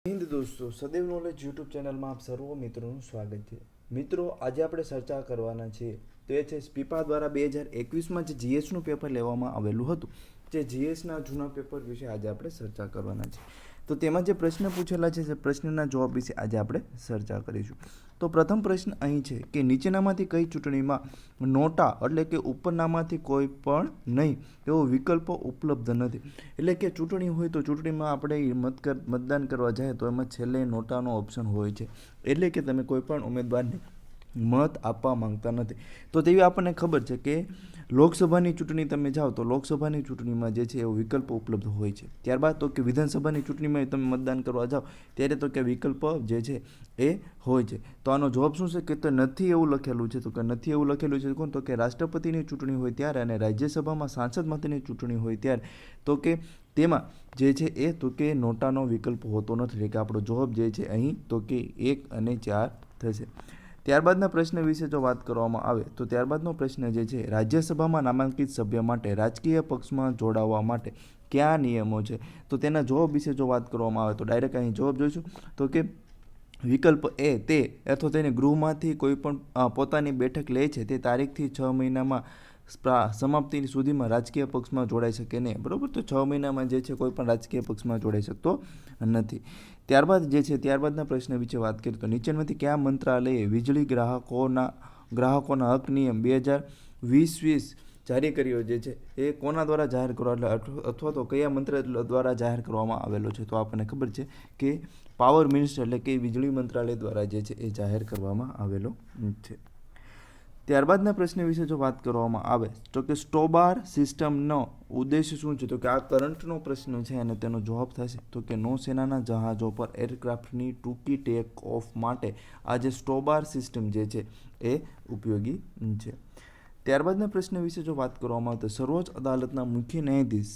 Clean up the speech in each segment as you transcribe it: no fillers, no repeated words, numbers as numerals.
हिंद दोस्तों, सदैव knowledge YouTube ચેનલમાં આપ સર્વ મિત્રોનું સ્વાગત છે. મિત્રો, આજે આપણે ચર્ચા કરવાના છીએ તો એ છે સ્પીપા દ્વારા 2021માં જે જીએસનું પેપર લેવામાં આવેલું હતું, જે જીએસના જૂના પેપર વિશે આજે આપણે ચર્ચા કરવાના છે. તો તેમાં જે પ્રશ્ન પૂછેલા છે, તે પ્રશ્નના જવાબ વિશે આજે આપણે ચર્ચા કરીશું. તો પ્રથમ પ્રશ્ન અહીં છે કે નીચેનામાંથી કઈ ચૂંટણીમાં નોટા એટલે કે ઉપરનામાંથી કોઈ પણ નહીં એવો વિકલ્પો ઉપલબ્ધ નથી. એટલે કે ચૂંટણી હોય તો ચૂંટણીમાં આપણે મતદાન કરવા જાય તો એમાં છેલ્લે નોટાનો ઓપ્શન હોય છે. એટલે કે તમે કોઈ પણ ઉમેદવારને મત આપવા માંગતા નથી. તો તેવી આપણને ખબર છે કે લોકસભાની ચૂંટણી તમે જાઓ તો લોકસભાની ચૂંટણીમાં જે છે એવો વિકલ્પ ઉપલબ્ધ હોય છે. ત્યારબાદ તો કે વિધાનસભાની ચૂંટણીમાં તમે મતદાન કરવા જાઓ ત્યારે તો કે વિકલ્પ જે છે એ હોય છે. તો આનો જવાબ શું છે કે તો નથી એવું લખેલું છે. તો કે નથી એવું લખેલું છે કોણ? તો કે રાષ્ટ્રપતિની ચૂંટણી હોય ત્યારે અને રાજ્યસભામાં સાંસદ માટેની ચૂંટણી હોય ત્યારે તો કે તેમાં જે છે એ તો કે નોટાનો વિકલ્પ હોતો નથી. એટલે કે આપણો જવાબ જે છે અહીં તો કે 1 અને 4 થશે. ત્યારબાદના પ્રશ્ન વિશે જો વાત કરવામાં આવે તો ત્યારબાદનો પ્રશ્ન જે છે રાજ્યસભામાં નામાંકિત સભ્ય માટે રાજકીય પક્ષમાં જોડાવા માટે કયા નિયમો છે? તો તેના જવાબ વિશે જો વાત કરવામાં આવે તો ડાયરેક્ટ અહીં જવાબ જોઈશું તો કે વિકલ્પ એ તે અથવા તેને ગૃહમાંથી કોઈ પણ પોતાની બેઠક લે છે તે તારીખથી 6 મહિનામાં સમાપ્તિ સુધીમાં રાજકીય પક્ષમાં જોડાઈ શકે નહીં. બરાબર, તો 6 મહિનામાં જે છે કોઈ પણ રાજકીય પક્ષમાં જોડાઈ શકતો નથી. ત્યારબાદ જે છે ત્યારબાદના પ્રશ્ન વિશે વાત કરીએ તો નીચેમાંથી કયા મંત્રાલયે વીજળી ગ્રાહકોના હક નિયમ 2020 જારી કર્યો જે છે એ કોના દ્વારા જાહેર કરવા અથવા તો કયા મંત્રાલય દ્વારા જાહેર કરવામાં આવેલો છે? તો આપણને ખબર છે કે પાવર મિનિસ્ટર એટલે કે વીજળી મંત્રાલય દ્વારા જે છે એ જાહેર કરવામાં આવેલો છે. ત્યારબાદના પ્રશ્ન વિશે જો વાત કરવામાં આવે તો કે સ્ટોબાર સિસ્ટમનો ઉદ્દેશ શું છે? તો કે આ કરંટનો પ્રશ્ન છે અને તેનો જવાબ થશે તો કે નૌસેનાના જહાજો પર એરક્રાફ્ટની ટૂંકી ટેક ઓફ માટે આ જે સ્ટોબાર સિસ્ટમ જે છે એ ઉપયોગી છે. ત્યારબાદના પ્રશ્ન વિશે જો વાત કરવામાં આવે તો સર્વોચ્ચ અદાલતના મુખ્ય ન્યાયાધીશ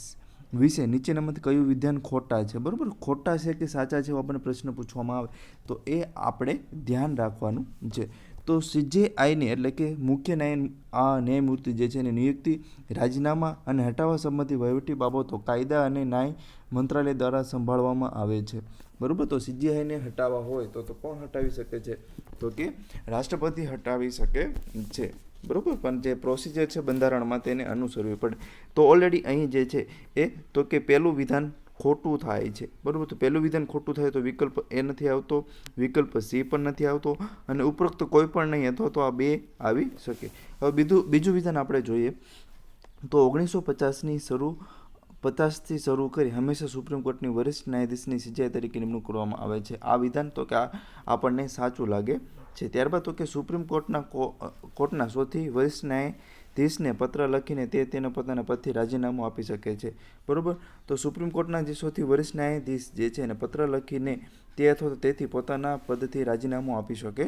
વિશે નીચેનામાંથી કયું વિધાન ખોટા છે? બરાબર, ખોટા છે કે સાચા છે એવો આપણને પ્રશ્ન પૂછવામાં આવે તો એ આપણે ધ્યાન રાખવાનું છે. તો સીજેઆઈની એટલે કે મુખ્ય ન્યાયમૂર્તિ જે છે એની નિયુક્તિ રાજીનામા અને હટાવવા સંબંધી વહીવટી બાબતો કાયદા અને ન્યાય મંત્રાલય દ્વારા સંભાળવામાં આવે છે. બરાબર, તો સીજેઆઈને હટાવવા હોય તો કોણ હટાવી શકે છે? તો કે રાષ્ટ્રપતિ હટાવી શકે છે. બરાબર, પણ જે પ્રોસિજર છે બંધારણમાં તેને અનુસરવી પડે. તો ઓલરેડી અહીં જે છે એ તો કે પહેલું વિધાન ખોટું થાય છે. બરાબર, તો પહેલું વિધાન ખોટું થાય તો વિકલ્પ એ નથી આવતો, વિકલ્પ સી પણ નથી આવતો અને ઉપરોક્ત કોઈ પણ નહીં અથવા તો આ બે આવી શકે. હવે બીજું વિધાન આપણે જોઈએ તો 1950થી શરૂ કરી હંમેશા સુપ્રીમ કોર્ટની વરિષ્ઠ ન્યાયાધીશની સીજેઆઈ તરીકે નિમણૂક કરવામાં આવે છે. આ વિધાન તો કે આપણને સાચું લાગે છે. ત્યારબાદ તો કે સુપ્રીમ કોર્ટના સૌથી વરિષ્ઠ ન્યાયાધીશને પત્ર લખીને તેના પોતાના પદથી રાજીનામું આપી શકે છે. બરાબર, તો સુપ્રીમ કોર્ટના જે સૌથી વરિષ્ઠ ન્યાયાધીશ જે છે એને પત્ર લખીને તે અથવા તો તેથી પોતાના પદથી રાજીનામું આપી શકે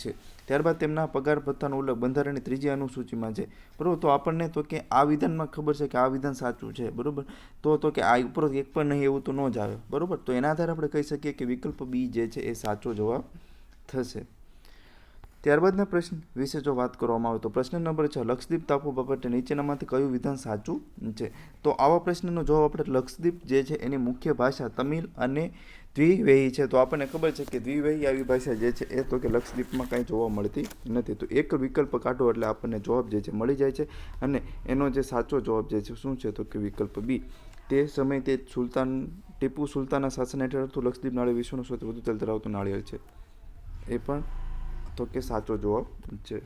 છે. ત્યારબાદ તેમના પગાર ભથ્થાનો ઉલ્લેખ બંધારણની 3જી અનુસૂચિમાં છે. બરાબર, તો આપણને તો કે આ વિધાનમાં ખબર છે કે આ વિધાન સાચું છે. બરાબર, તો કે આ ઉપર એક પણ નહીં એવું તો ન જ આવે. બરાબર, તો એના આધારે આપણે કહી શકીએ કે વિકલ્પ બી જે છે એ સાચો જવાબ થશે. ત્યારબાદના પ્રશ્ન વિશે જો વાત કરવામાં આવે તો પ્રશ્ન નંબર 6 લક્ષદ્વીપ ટાપુ બાબતે નીચેનામાંથી કયું વિધાન સાચું છે? તો આવા પ્રશ્નનો જવાબ આપણે લક્ષદ્વીપ જે છે એની મુખ્ય ભાષા તમિલ અને દ્વિવેહી છે. તો આપણને ખબર છે કે દ્વિવેહી આવી ભાષા જે છે એ તો કે લક્ષદ્વીપમાં કાંઈ જોવા મળતી નથી. તો એક વિકલ્પ કાઢો એટલે આપણને જવાબ જે છે મળી જાય છે અને એનો જે સાચો જવાબ જે છે શું છે? તો કે વિકલ્પ બી. તે સમયે તે ટીપુ સુલતાનના શાસન હેઠળ હતું. લક્ષદ્વીપ નાળિયેર વિશ્વનું સૌથી વધુ તેલ ધરાવતું નાળિયેર છે. એ પણ તો કે સાચો જવાબ છે.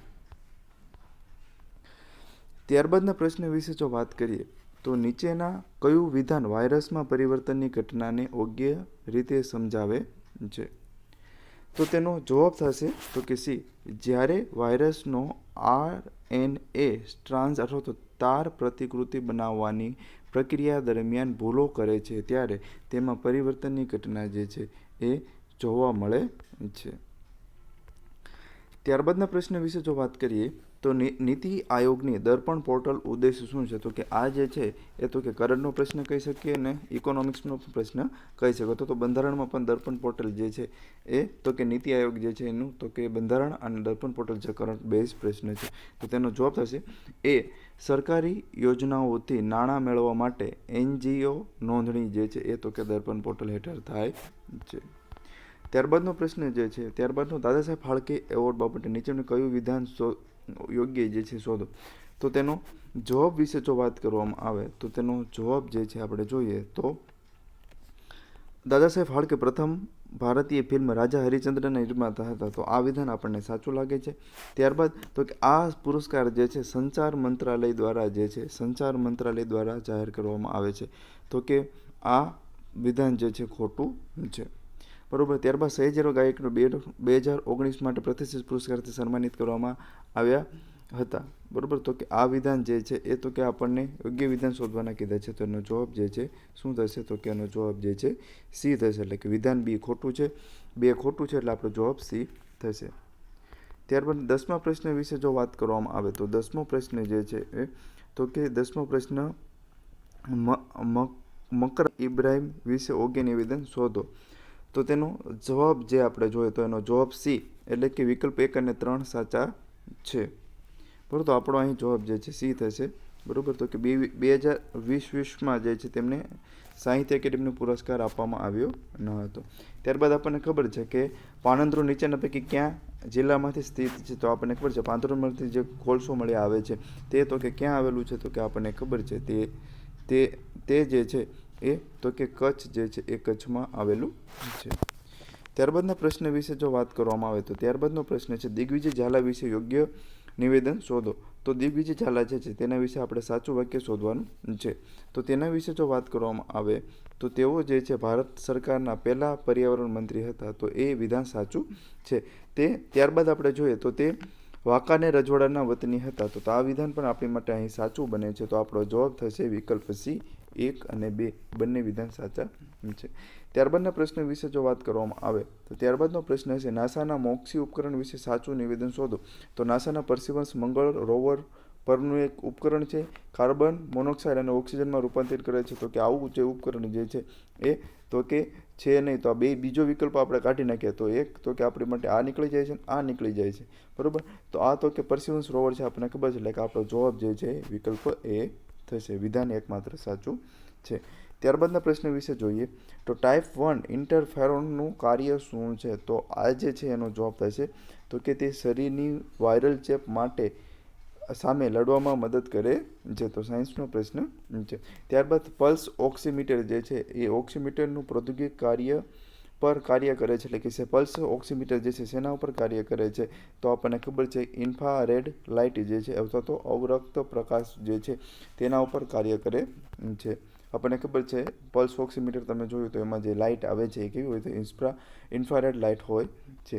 ત્યારબાદના પ્રશ્ન વિશે જો વાત કરીએ તો નીચેના કયું વિધાન વાયરસમાં પરિવર્તનની ઘટનાને યોગ્ય રીતે સમજાવે છે? તો તેનો જવાબ થશે તો કે સી. જ્યારે વાયરસનો RNA સ્ટ્રાન્ડ અથવા તો તાર પ્રતિકૃતિ બનાવવાની પ્રક્રિયા દરમિયાન ભૂલો કરે છે ત્યારે તેમાં પરિવર્તનની ઘટના જે છે એ જોવા મળે છે. ત્યારબાદના પ્રશ્ન વિશે જો વાત કરીએ તો નીતિ આયોગની દર્પણ પોર્ટલ ઉદ્દેશ શું છે? તો કે આ જે છે એ તો કે કરંટનો પ્રશ્ન કહી શકીએ અને ઇકોનોમિક્સનો પ્રશ્ન કહી શકીએ. તો બંધારણમાં પણ દર્પણ પોર્ટલ જે છે એ તો કે નીતિ આયોગ જે છે એનું તો કે બંધારણ અને દર્પણ પોર્ટલ જે કરંટ બેઝ પ્રશ્ન છે. તો તેનો જવાબ થશે એ. સરકારી યોજનાઓથી નાણાં મેળવવા માટે NGO નોંધણી જે છે એ તો કે દર્પણ પોર્ટલ હેઠળ થાય છે. ત્યારબાદનો પ્રશ્ન જે છે, ત્યારબાદનો દાદા સાહેબ ફાળકે એવોર્ડ બાબતે નીચેનું કયું વિધાન યોગ્ય જે છે શોધો. તો તેનો જવાબ વિશે જો વાત કરવામાં આવે તો તેનો જવાબ જે છે આપણે જોઈએ તો દાદા સાહેબ ફાળકે પ્રથમ ભારતીય ફિલ્મ રાજા હરિશ્ચંદ્રના નિર્માતા હતા. તો આ વિધાન આપણને સાચું લાગે છે. ત્યારબાદ તો કે આ પુરસ્કાર જે છે સંચાર મંત્રાલય દ્વારા જે છે સંચાર મંત્રાલય દ્વારા જાહેર કરવામાં આવે છે. તો કે આ વિધાન જે છે ખોટું છે. બરોબર. ત્યારબાદ સયાજીરાવ ગાયકને 2019 માટે પ્રતિષ્ઠિત પુરસ્કારથી સન્માનિત કરવામાં આવ્યા હતા. બરોબર. તો કે આ વિધાન જે છે એ તો કે આપણને યોગ્ય વિધાન શોધવાના કીધા છે. તો એનો જવાબ જે છે શું થશે? તો કે એનો જવાબ જે છે સી થશે. એટલે કે વિધાન બી ખોટું છે, 2 ખોટું છે, એટલે આપણો જવાબ સી થશે. ત્યારબાદ 10મા પ્રશ્ન વિશે જો વાત કરવામાં આવે તો 10મો પ્રશ્ન જે છે એ તો કે 10મો પ્રશ્ન મકર ઇબ્રાહિમ વિશે યોગ્ય નિવેદન શોધો. તો તેનો જવાબ જે આપણે જોઈએ તો એનો જવાબ સી, એટલે કે વિકલ્પ 1 અને 3 સાચા છે. બરાબર. તો આપણો અહીં જવાબ જે છે સી થશે. બરાબર. તો કે 2020માં જે છે તેમને સાહિત્ય એકેડેમીનો પુરસ્કાર આપવામાં આવ્યો ન હતો. ત્યારબાદ આપણને ખબર છે કે પાણંદરો નીચેના પૈકી ક્યાં જિલ્લામાંથી સ્થિત છે? તો આપણને ખબર છે પાણંદરોમાંથી જે કોલસો મળી આવે છે તે તો કે ક્યાં આવેલું છે? તો કે આપણને ખબર છે તે જે છે એ તો કે કચ્છ જે છે એ કચ્છમાં આવેલું છે. ત્યારબાદના પ્રશ્ન વિશે જો વાત કરવામાં આવે તો ત્યારબાદનો પ્રશ્ન છે દિગ્વિજય ઝાલા વિશે યોગ્ય નિવેદન શોધો. તો દિગ્વિજય ઝાલા જે છે તેના વિશે આપણે સાચું વાક્ય શોધવાનું છે. તો તેના વિશે જો વાત કરવામાં આવે તો તેઓ જે છે ભારત સરકારના પહેલા પર્યાવરણ મંત્રી હતા. તો એ વિધાન સાચું છે. ત્યારબાદ આપણે જોઈએ તો તે વાંકાનેર રજવાડાના વતની હતા. તો આ વિધાન પણ આપણી માટે અહીં સાચું બને છે. તો આપણો જવાબ થશે વિકલ્પ સી, 1 અને 2 બંને વિધાન સાચા છે. ત્યારબાદના પ્રશ્ન વિશે જો વાત કરવામાં આવે તો ત્યારબાદનો પ્રશ્ન છે નાસાના મોક્સી ઉપકરણ વિશે સાચું નિવેદન શોધો. તો નાસાના પર્સિવન્સ મંગળ રોવર પરનું એક ઉપકરણ છે. કાર્બન મોનોક્સાઇડ અને ઓક્સિજનમાં રૂપાંતરિત કરે છે. તો કે આવું જે ઉપકરણ જે છે એ તો કે છે નહીં. તો આ બીજો વિકલ્પ આપણે કાઢી નાખીએ તો એક તો કે આપણી માટે આ નીકળી જાય છે અને આ નીકળી જાય છે. બરાબર. તો આ તો કે પર્સિવન્સ રોવર છે આપણને ખબર છે. એટલે કે આપણો જવાબ જે છે વિકલ્પ એ થશે. વિધાન એકમાત્ર સાચું છે. ત્યારબાદના પ્રશ્ન વિશે જોઈએ તો ટાઈપ 1 ઇન્ટરફેરોનનું કાર્ય શું છે? તો આ જે છે એનો જવાબ થશે તો કે તે શરીરની વાયરલ ચેપ માટે સામે લડવામાં મદદ કરે છે. તો સાયન્સનો પ્રશ્ન છે. ત્યારબાદ પલ્સ ઓક્સિમીટર જે છે એ ઓક્સિમીટરનું પ્રૌદ્યોગિક કાર્ય પર કાર્ય કરે છે. એટલે કે પલ્સ ઓક્સિમીટર જે છે શેના ઉપર કાર્ય કરે છે? તો આપણને ખબર છે ઇન્ફ્રારેડ લાઇટ જે છે અથવા તો અવરક્ત પ્રકાશ જે છે તેના ઉપર કાર્ય કરે છે. આપણને ખબર છે પલ્સ ઓક્સિમીટર તમે જોયું તો એમાં જે લાઇટ આવે છે એ કેવી હોય તો ઇન્ફ્રારેડ લાઇટ હોય છે.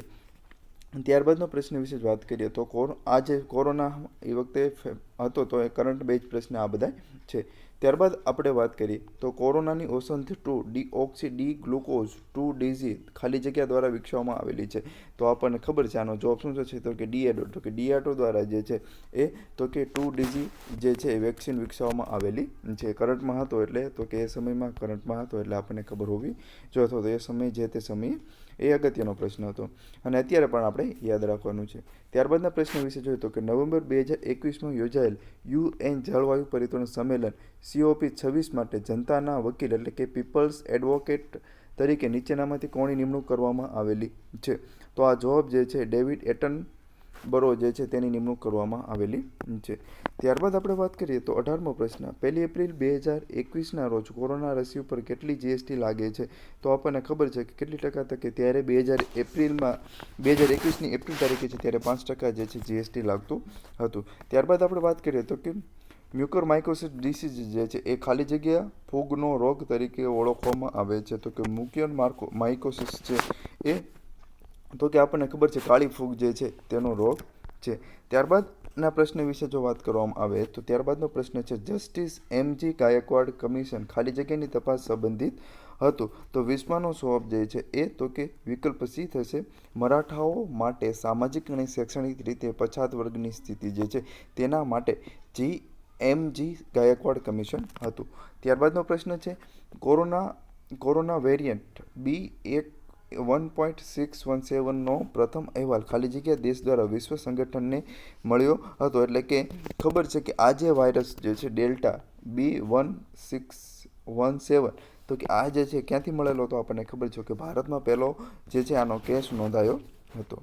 ત્યારબાદનો પ્રશ્ન વિશે વાત કરીએ તો આ જે કોરોના એ વખતે હતો તો એ કરંટ બેઝ પ્રશ્ન આ બધા છે. ત્યારબાદ આપણે વાત કરીએ તો કોરોનાની ઔષધ 2 ડીઓક્સી ડી ગ્લુકોઝ 2 ડીઝી ખાલી જગ્યા દ્વારા વિકસાવવામાં આવેલી છે. તો આપણને ખબર છે આનો જવાબ શું છે? તો કે ડીએડો. તો કે ડીઆરડો દ્વારા જે છે એ તો કે 2 ડીઝી જે છે એ વેક્સિન વિકસાવવામાં આવેલી છે. કરંટમાં હતો એટલે તો કે એ સમયમાં કરંટમાં હતો એટલે આપણને ખબર હોવી જો અથવા તો એ સમય જે તે સમયે એ અગત્યનો પ્રશ્ન હતો અને અત્યારે પણ આપણે યાદ રાખવાનું છે. ત્યારબાદના પ્રશ્ન વિશે જોઈએ તો કે નવેમ્બર 2021માં યોજાયેલ UN જળવાયુ પરિવર્તન સંમેલન COP26 માટે જનતાના વકીલ એટલે કે પીપલ્સ એડવોકેટ તરીકે નીચેનામાંથી કોની નિમણૂક કરવામાં આવેલી છે? તો આ જવાબ જે છે ડેવિડ એટનબરો જે છે તેની નિમણૂક કરવામાં આવેલી છે. ત્યારબાદ આપણે વાત કરીએ તો 18મો પ્રશ્ન 1 એપ્રિલ 2021ના રોજ કોરોના રસી ઉપર કેટલી GST લાગે છે? તો આપણને ખબર છે કે કેટલી ટકા તકે ત્યારે 2021ની એપ્રિલ તારીખે છે ત્યારે 5% જે છે GST લાગતું હતું. ત્યારબાદ આપણે વાત કરીએ તો કે મ્યુકોરમાઇકોસિસ ડિસીઝ જે છે એ ખાલી જગ્યા ફૂગનો રોગ તરીકે ઓળખવામાં આવે છે. તો કે મ્યુકોરમાઇકોસિસ છે એ તો કે આપણને ખબર છે કાળી ફૂગ જે છે તેનો રોગ છે. ત્યારબાદના પ્રશ્ન વિશે જો વાત કરવામાં આવે તો ત્યારબાદનો પ્રશ્ન છે જસ્ટિસ MG ગાયકવાડ કમિશન ખાલી જગ્યાની તપાસ સંબંધિત હતું. તો 20માનો જવાબ જે છે એ તો કે વિકલ્પ સી થશે. મરાઠાઓ માટે સામાજિક અને શૈક્ષણિક રીતે પછાત વર્ગની સ્થિતિ જે છે તેના માટે MG ગાયકવાડ કમિશન હતું. ત્યારબાદનો પ્રશ્ન છે કોરોના વેરિયન્ટ B1.617નો પ્રથમ અહેવાલ ખાલી જગ્યા દેશ દ્વારા વિશ્વ સંગઠનને મળ્યો હતો. એટલે કે ખબર છે કે આ જે વાયરસ જે છે ડેલ્ટા B1617 તો કે આ જે છે ક્યાંથી મળેલો હતો આપણને ખબર છે કે ભારતમાં પહેલો જે છે આનો કેસ નોંધાયો હતો.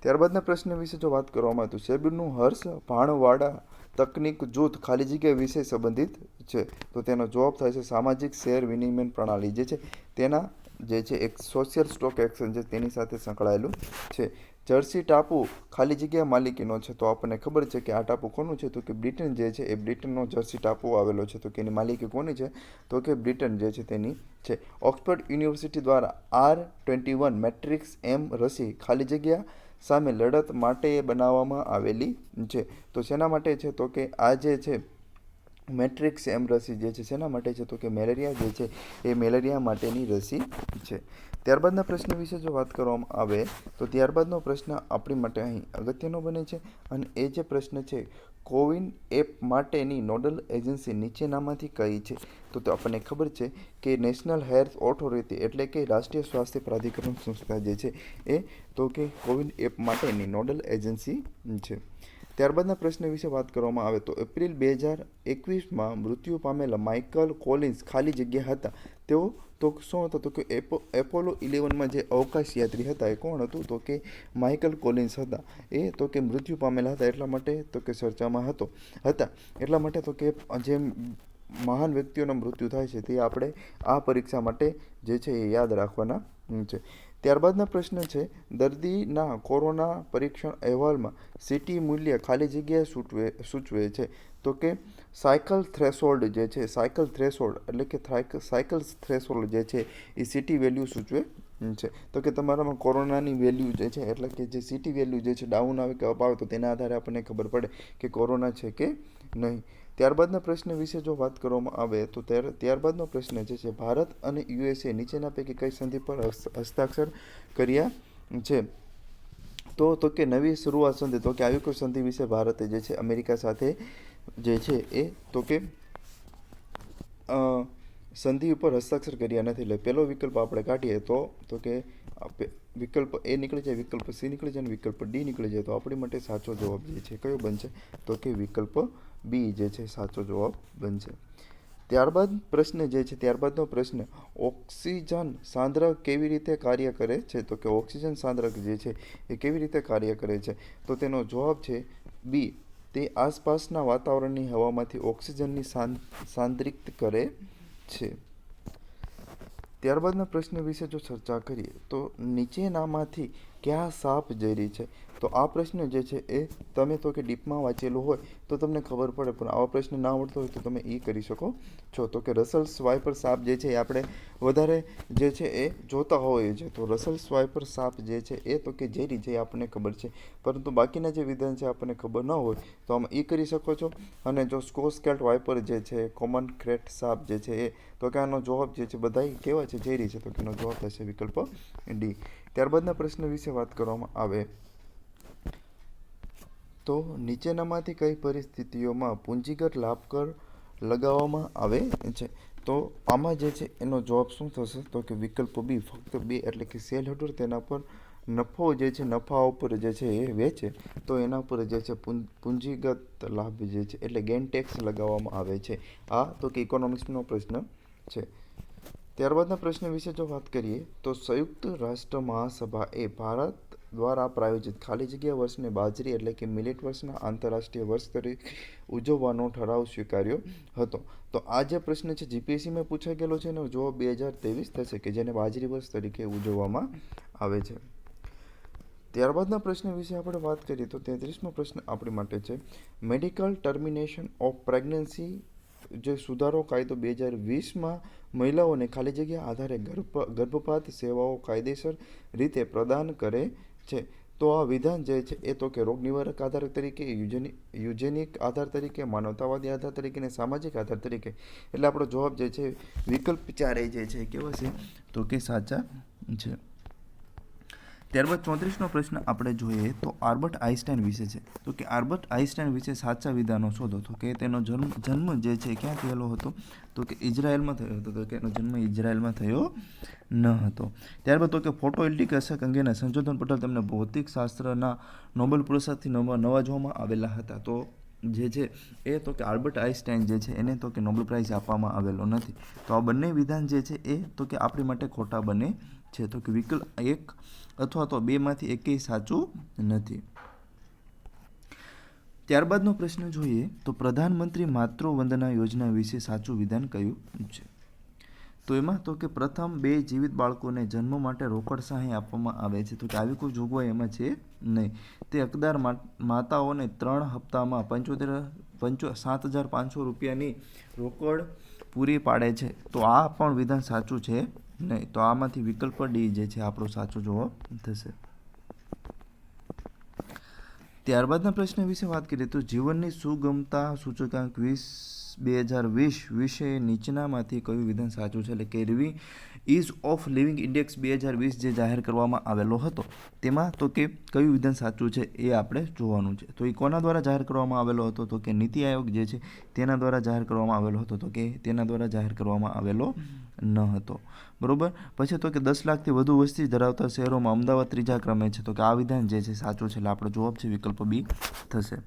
ત્યારબાદના પ્રશ્ન વિશે જો વાત કરવામાં આવે તો સેબીનું હર્ષ ભાણવાડા તકનીક જૂથ ખાલી જગ્યા વિશે સંબંધિત છે. તો તેનો જવાબ થાય છે સામાજિક શેર વિનિમય પ્રણાલી જે છે તેના જે છે એક સોશિયલ સ્ટોક એક્સચેન્જ છે તેની સાથે સંકળાયેલું છે. જર્સી ટાપુ ખાલી જગ્યા માલિકીનો છે. તો આપણને ખબર છે કે આ ટાપુ કોનું છે તો કે બ્રિટન જે છે એ બ્રિટનનો જર્સી ટાપુ આવેલો છે. તો કે એની માલિકી કોની છે તો કે બ્રિટન જે છે તેની છે. ઓક્સફર્ડ યુનિવર્સિટી દ્વારા R21 મેટ્રિક્સ એમ રસી ખાલી જગ્યા સામે લડત માટે બનાવવામાં આવેલી છે. તો શેના માટે છે તો કે આ જે છે મેટ્રિક્સ એમ રસી જે છે શેના માટે છે તો કે મેલેરિયા જે છે એ મેલેરિયા માટેની રસી છે. ત્યારબાદના પ્રશ્ન વિશે જો વાત કરવામાં આવે તો ત્યારબાદનો પ્રશ્ન આપણી માટે અહીં અગત્યનો બને છે અને એ જે પ્રશ્ન છે કોવિન એપ માટેની નોડલ એજન્સી નીચેનામાંથી કઈ છે. તો આપણને ખબર છે કે નેશનલ હેલ્થ ઓથોરિટી એટલે કે રાષ્ટ્રીય સ્વાસ્થ્ય પ્રાધિકરણ સંસ્થા જે છે એ તો કે કોવિન એપ માટેની નોડલ એજન્સી છે. ત્યારબાદના પ્રશ્ન વિશે વાત કરવામાં આવે તો એપ્રિલ 2021માં મૃત્યુ પામેલા માઇકલ કોલિન્સ ખાલી જગ્યા હતા. તેઓ તો શું હતો તો કે એપોલો 11માં જે અવકાશ યાત્રી હતા એ કોણ હતું તો કે માઇકલ કોલિન્સ હતા. એ તો કે મૃત્યુ પામેલા હતા એટલા માટે તો કે ચર્ચામાં હતા એટલા માટે તો કે જે મહાન વ્યક્તિઓના મૃત્યુ થાય છે તે આપણે આ પરીક્ષા માટે જે છે એ યાદ રાખવાના છે. ત્યારબાદના પ્રશ્ન છે દર્દીના કોરોના પરીક્ષણ અહેવાલમાં સીટી મૂલ્ય ખાલી જગ્યાએ સૂચવે છે. તો કે સાયકલ થ્રેશોલ્ડ જે છે એટલે કે સાયકલ થ્રેશોલ્ડ જે છે એ સીટી વેલ્યુ સૂચવે છે. તો કે તમારામાં કોરોનાની વેલ્યુ જે છે એટલે કે જે સીટી વેલ્યુ જે છે ડાઉન આવે કે અપ આવે તો તેના આધારે આપણને ખબર પડે કે કોરોના છે કે નહીં. ત્યારબાદના પ્રશ્ન વિશે જો વાત કરવામાં આવે તો ત્યારબાદનો પ્રશ્ન જે છે ભારત અને યુએસએ નીચેના પૈકી કઈ સંધિ પર હસ્તાક્ષર કર્યા છે. તો કે નવી શરૂઆત સંધિ તો કે આવી કોઈ સંધિ વિશે ભારતે જે છે અમેરિકા સાથે જે છે એ તો કે સંધિ ઉપર હસ્તાક્ષર કર્યા નથી. એટલે પહેલો વિકલ્પ આપણે કાઢીએ તો કે વિકલ્પ એ નીકળી જાય, વિકલ્પ સી નીકળી જાય અને વિકલ્પ ડી નીકળી જાય. તો આપણી માટે સાચો જવાબ જે છે કયો બનશે તો કે વિકલ્પ બી જે છે સાચો જવાબ બનશે. ત્યારબાદનો પ્રશ્ન ઓક્સિજન સાંદ્રક કેવી રીતે કાર્ય કરે છે. તો કે ઓક્સિજન સાંદ્રક જે છે એ કેવી રીતે કાર્ય કરે છે તો તેનો જવાબ છે બી. તે આસપાસના વાતાવરણની હવામાંથી ઓક્સિજનની સાંદ્રિત કરે છે. ત્યારબાદના પ્રશ્ન વિશે જો ચર્ચા કરીએ તો નીચેનામાંથી કયા સાપ ઝેરી છે. તો આ પ્રશ્ન જે છે એ તમે તો કે ડીપમાં વાંચેલું હોય તો તમને ખબર પડે, પણ આવા પ્રશ્ન ના આવડતો હોય તો તમે એ કરી શકો છો. તો કે રસલ્સ વાઇપર સાપ જે છે એ આપણે વધારે જે છે એ જોતા હોઈએ છીએ. તો રસલ્સ વાઇપર સાપ જે છે એ તો કે ઝેરી છે એ આપણને ખબર છે, પરંતુ બાકીના જે વિધાન છે આપણને ખબર ન હોય તો આમાં એ કરી શકો છો. અને જો સ્કોસ્કેલ્ટ વાઇપર જે છે કોમન ક્રેટ સાપ જે છે એ તો કે આનો જવાબ જે છે બધા કેવા છે ઝેરી છે. તો કે એનો જવાબ થશે વિકલ્પ ડી. ત્યારબાદના પ્રશ્ન વિશે વાત કરવામાં આવે તો નીચેનામાંથી કઈ પરિસ્થિતિઓમાં પૂંજીગત લાભ કર લગાવવામાં આવે છે. તો આમાં જે છે એનો જવાબ શું થશે તો કે વિકલ્પ બી. ફક્ત બે એટલે કે શેર હોલ્ડર તેના પર નફો જે છે નફા ઉપર જે છે એ વેચે તો એના પર જે છે પૂંજીગત લાભ જે છે એટલે ગેઇન ટેક્સ લગાવવામાં આવે છે. આ તો કે ઇકોનોમિક્સનો પ્રશ્ન છે. ત્યારબાદના પ્રશ્ન વિશે જો વાત કરીએ તો સંયુક્ત રાષ્ટ્ર મહાસભા એ ભારત દ્વારા પ્રાયોજિત ખાલી જગ્યા વર્ષને બાજરી એટલે કે મિલેટ વર્ષના આંતરરાષ્ટ્રીય વર્ષ તરીકે ઉજવવાનો ઠરાવ સ્વીકાર્યો હતો. તો આ જે પ્રશ્ન છે જીપીએસસીમાં પૂછાઈ ગયેલો છે એનો જવાબ 2023 થશે કે જેને બાજરી વર્ષ તરીકે ઉજવવામાં આવે છે. ત્યારબાદના પ્રશ્ન વિશે આપણે વાત કરીએ તો 33મો પ્રશ્ન આપણી માટે છે મેડિકલ ટર્મિનેશન ઓફ પ્રેગ્નન્સી જે સુધારો કાયદો 2020માં મહિલાઓને ખાલી જગ્યા આધારે ગર્ભપાત સેવાઓ કાયદેસર રીતે પ્રદાન કરે છે. તો આ વિધાન જે છે એ તો કે રોગ નિવારક આધાર તરીકે, યુજેનિક આધાર તરીકે, માનવતાવાદી આધાર તરીકે અને સામાજિક આધાર તરીકે. એટલે આપણો જવાબ જે છે વિકલ્પ 4 જે છે કેવા છે તો કે સાચા છે. ત્યારબાદ 34નો પ્રશ્ન આપણે જોઈએ તો આલ્બર્ટ આઇન્સ્ટાઈન વિશે છે. તો કે આલ્બર્ટ આઇન્સ્ટાઈન વિશે સાચા વિધાનો શોધો. તો કે તેનો જન્મ જે છે ક્યાં થયેલો હતો તો કે ઇઝરાયલમાં થયો હતો. તો કે એનો જન્મ ઇઝરાયલમાં થયો ન હતો. ત્યારબાદ તો કે ફોટોઇલેક્ટ્રિક અસર અંગેના સંશોધન પટેલ તેમને ભૌતિક શાસ્ત્રના નોબેલ પુરસ્કારથી નવાજવામાં આવેલા હતા. તો જે છે એ તો કે આલ્બર્ટ આઇન્સ્ટાઈન જે છે એને તો કે નોબેલ પ્રાઇઝ આપવામાં આવેલો નથી. તો આ બંને વિધાન જે છે એ તો કે આપણી માટે ખોટા બને છે. તો કે વિકલ્પ 1 અથવા તો 2માંથી એકેય સાચું નથી. ત્યારબાદનો પ્રશ્ન જોઈએ તો પ્રધાનમંત્રી માતૃવંદના યોજના વિશે સાચું વિધાન કયું છે? તો એમાં તો કે પ્રથમ 2 જીવિત બાળકોને જન્મ માટે રોકડ સહાય આપવામાં આવે છે. તો કે આવી કોઈ જોગવાઈ એમાં છે નહીં. તે હકદાર માતાઓને 3 હપ્તામાં 7,500 રૂપિયાની રોકડ પૂરી પાડે છે. તો આ પણ વિધાન સાચું છે નહીં. તો આમાંથી વિકલ્પ ડી જે છે આપણો સાચો જવાબ થશે. ત્યારબાદના પ્રશ્ન વિશે વાત કરીએ તો જીવનની સુગમતા સૂચકાંક 2020 વિશે નીચેનામાંથી કયું વિધાન સાચું છે? એટલે કે ઇઝ ઓફ લિવિંગ ઇન્ડેક્સ 2020 જે જાહેર કરવામાં આવેલો હતો તેમાં તો કે કયું વિધાન સાચું છે એ આપણે જોવાનું છે. તો એ કોના દ્વારા જાહેર કરવામાં આવેલો હતો? તો કે નીતિ આયોગ જે છે તેના દ્વારા જાહેર કરવામાં આવેલો હતો. તો કે તેના દ્વારા જાહેર કરવામાં આવેલો ન હતો. બરોબર. પછી તો કે 10 લાખથી વધુ વસ્તી ધરાવતા શહેરોમાં અમદાવાદ 3જા ક્રમે છે. તો કે આ વિધાન જે છે સાચું છે. એટલે આપણો જવાબ છે વિકલ્પ બી થશે.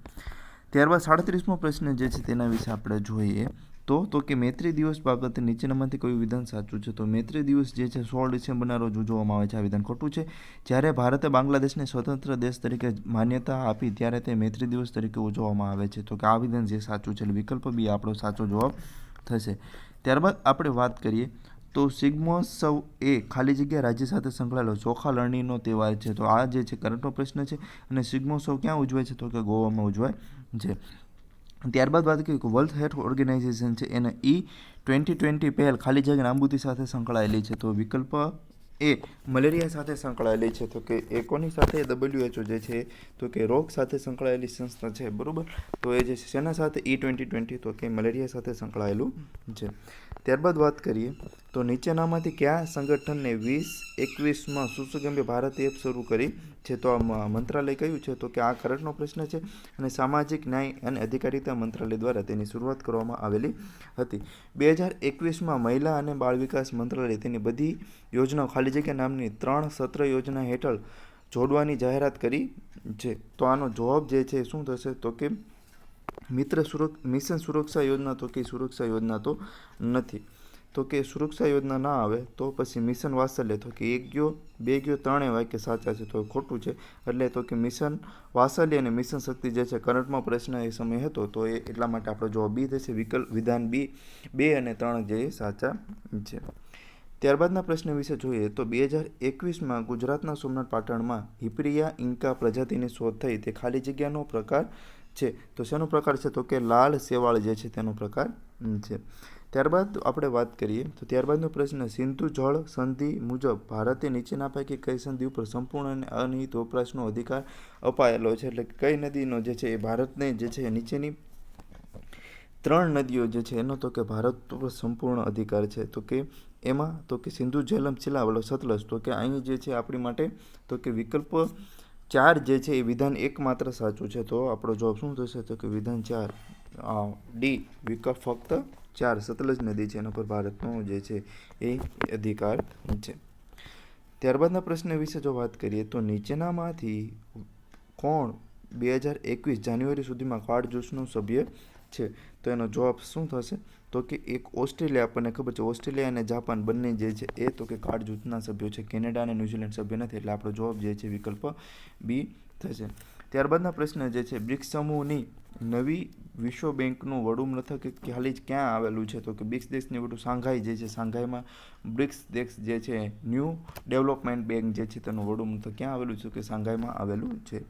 ત્યારબાદ 37મો પ્રશ્ન જે છે તેના વિશે આપણે જોઈએ તો કે મૈત્રી દિવસ બાબતે નીચેનામાંથી કયું વિધાન સાચું છે? તો મૈત્રી દિવસ જે છે 16 ડિસેમ્બરના રોજ ઉજવવામાં આવે છે. આ વિધાન ખોટું છે. જ્યારે ભારતે બાંગ્લાદેશને સ્વતંત્ર દેશ તરીકે માન્યતા આપી ત્યારે તે મૈત્રી દિવસ તરીકે ઉજવવામાં આવે છે. તો કે આ વિધાન જે સાચું છે. એટલે વિકલ્પ બી આપણો સાચો જવાબ થશે. ત્યારબાદ આપણે વાત કરીએ તો શિગ્મોત્સવ એ ખાલી જગ્યા રાજ્ય સાથે સંકળાયેલો ચોખા લણણીનો તહેવાર છે. તો આ જે છે કરંટનો પ્રશ્ન છે. અને શિગ્મોત્સવ ક્યાં ઉજવાય છે? તો કે ગોવામાં ઉજવાય છે. ત્યારબાદ વાત કરીએ કે વર્લ્ડ હેલ્થ ઓર્ગેનાઇઝેશન છે એને 2020 પહેલ ખાલી જગ્યા નાબૂદી સાથે સંકળાયેલી છે. તો વિકલ્પ એ મલેરિયા સાથે સંકળાયેલી છે. તો કે એ કોની સાથે? WHO જે છે તો કે રોગ સાથે સંકળાયેલી સંસ્થા છે. બરાબર. તો એ જે છે શેના સાથે? 2020 તો કે મલેરિયા સાથે સંકળાયેલું છે. ત્યારબાદ વાત કરીએ તો નીચેનામાંથી કયા સંગઠનને 2021માં સુસુગમ્ય ભારત એપ શરૂ કરી છે? તો આ મંત્રાલય કયું છે? તો કે આ કરંટનો પ્રશ્ન છે. અને સામાજિક ન્યાય અને અધિકારિતા મંત્રાલય દ્વારા તેની શરૂઆત કરવામાં આવેલી હતી. 2021માં મહિલા અને બાળ વિકાસ મંત્રાલય તેની બધી યોજનાઓ ખાલી જગ્યા નામની 3 સત્ર યોજના હેઠળ જોડવાની જાહેરાત કરી છે. તો આનો જવાબ જે છે શું થશે? તો કે મિશન સુરક્ષા યોજના. તો કે સુરક્ષા યોજના તો નથી. તો કે સુરક્ષા યોજના ના આવે તો પછી મિશન વાત્સલ્ય. તો કે 1 ગયો 2 ગયો 3 વાક્ય સાચા છે. તો ખોટું છે. એટલે તો કે મિશન વાત્સલ્ય અને મિશન શક્તિ જે છે કરંટમાં પ્રશ્ન એ સમય હતો તો એ એટલા માટે આપણો જવાબ બી થશે. વિકલ્પ વિધાન બી 2 અને 3 જે સાચા છે. ત્યારબાદના પ્રશ્ન વિશે જોઈએ તો 2021માં ગુજરાતના સોમનાથ પાટણમાં હિપરિયા ઇન્કા પ્રજાતિની શોધ થઈ. તે ખાલી જગ્યાનો પ્રકાર છે. તો શેનો પ્રકાર છે? તો કે લાલ શેવાળ જે છે તેનો પ્રકાર છે. ત્યારબાદ આપણે વાત કરીએ તો ત્યારબાદનો પ્રશ્ન સિંધુ જળ સંધિ મુજબ ભારતે નીચેના પૈકી કઈ સંધિ ઉપર સંપૂર્ણ અને અનિહિત વપરાશનો અધિકાર અપાયેલો છે? એટલે કઈ નદીનો જે છે એ ભારતને જે છે નીચેની 3 નદીઓ જે છે એનો તો કે ભારત ઉપર સંપૂર્ણ અધિકાર છે. તો કે એમાં તો કે સિંધુ ઝેલમ છેલ્લા સતલજ. તો કે અહીં જે છે આપણી માટે તો કે વિકલ્પ 4 જે છે એ વિધાન એકમાત્ર સાચું છે. તો આપણો જવાબ શું થશે? તો કે વિધાન 4 ડી વિકલ્પ ફક્ત 4 સતલજ નદી છે એના પર ભારતનો જે છે એ અધિકાર છે. ત્યારબાદના પ્રશ્ન વિશે જો વાત કરીએ તો નીચેનામાંથી કોણ 2021 જાન્યુઆરી સુધીમાં કાર્ડ જૂથનો સભ્ય છે? તો એનો જવાબ શું થશે? તો કે એક ઓસ્ટ્રેલિયા, આપણને ખબર છે ઓસ્ટ્રેલિયા અને જાપાન બંને જે છે એ તો કે કાર્ડ જૂથના સભ્યો છે. કેનેડા અને ન્યૂઝીલેન્ડ સભ્ય નથી. એટલે આપણો જવાબ જે છે વિકલ્પ બી થશે. ત્યારબાદના પ્રશ્ન જે છે બ્રિક્સ સમૂહની નવી વિશ્વ બેંકનું વડું મથક ક્યાં આવેલું છે? તો કે બ્રિક્સ દેશની વડું સાંઘાઈ જે છે સાંઘાઈમાં બ્રિક્સ દેશ જે છે ન્યૂ ડેવલપમેન્ટ બેંક જે છે તેનું વડું મથક ક્યાં આવેલું છે? કે સાંઘાઈમાં આવેલું છે.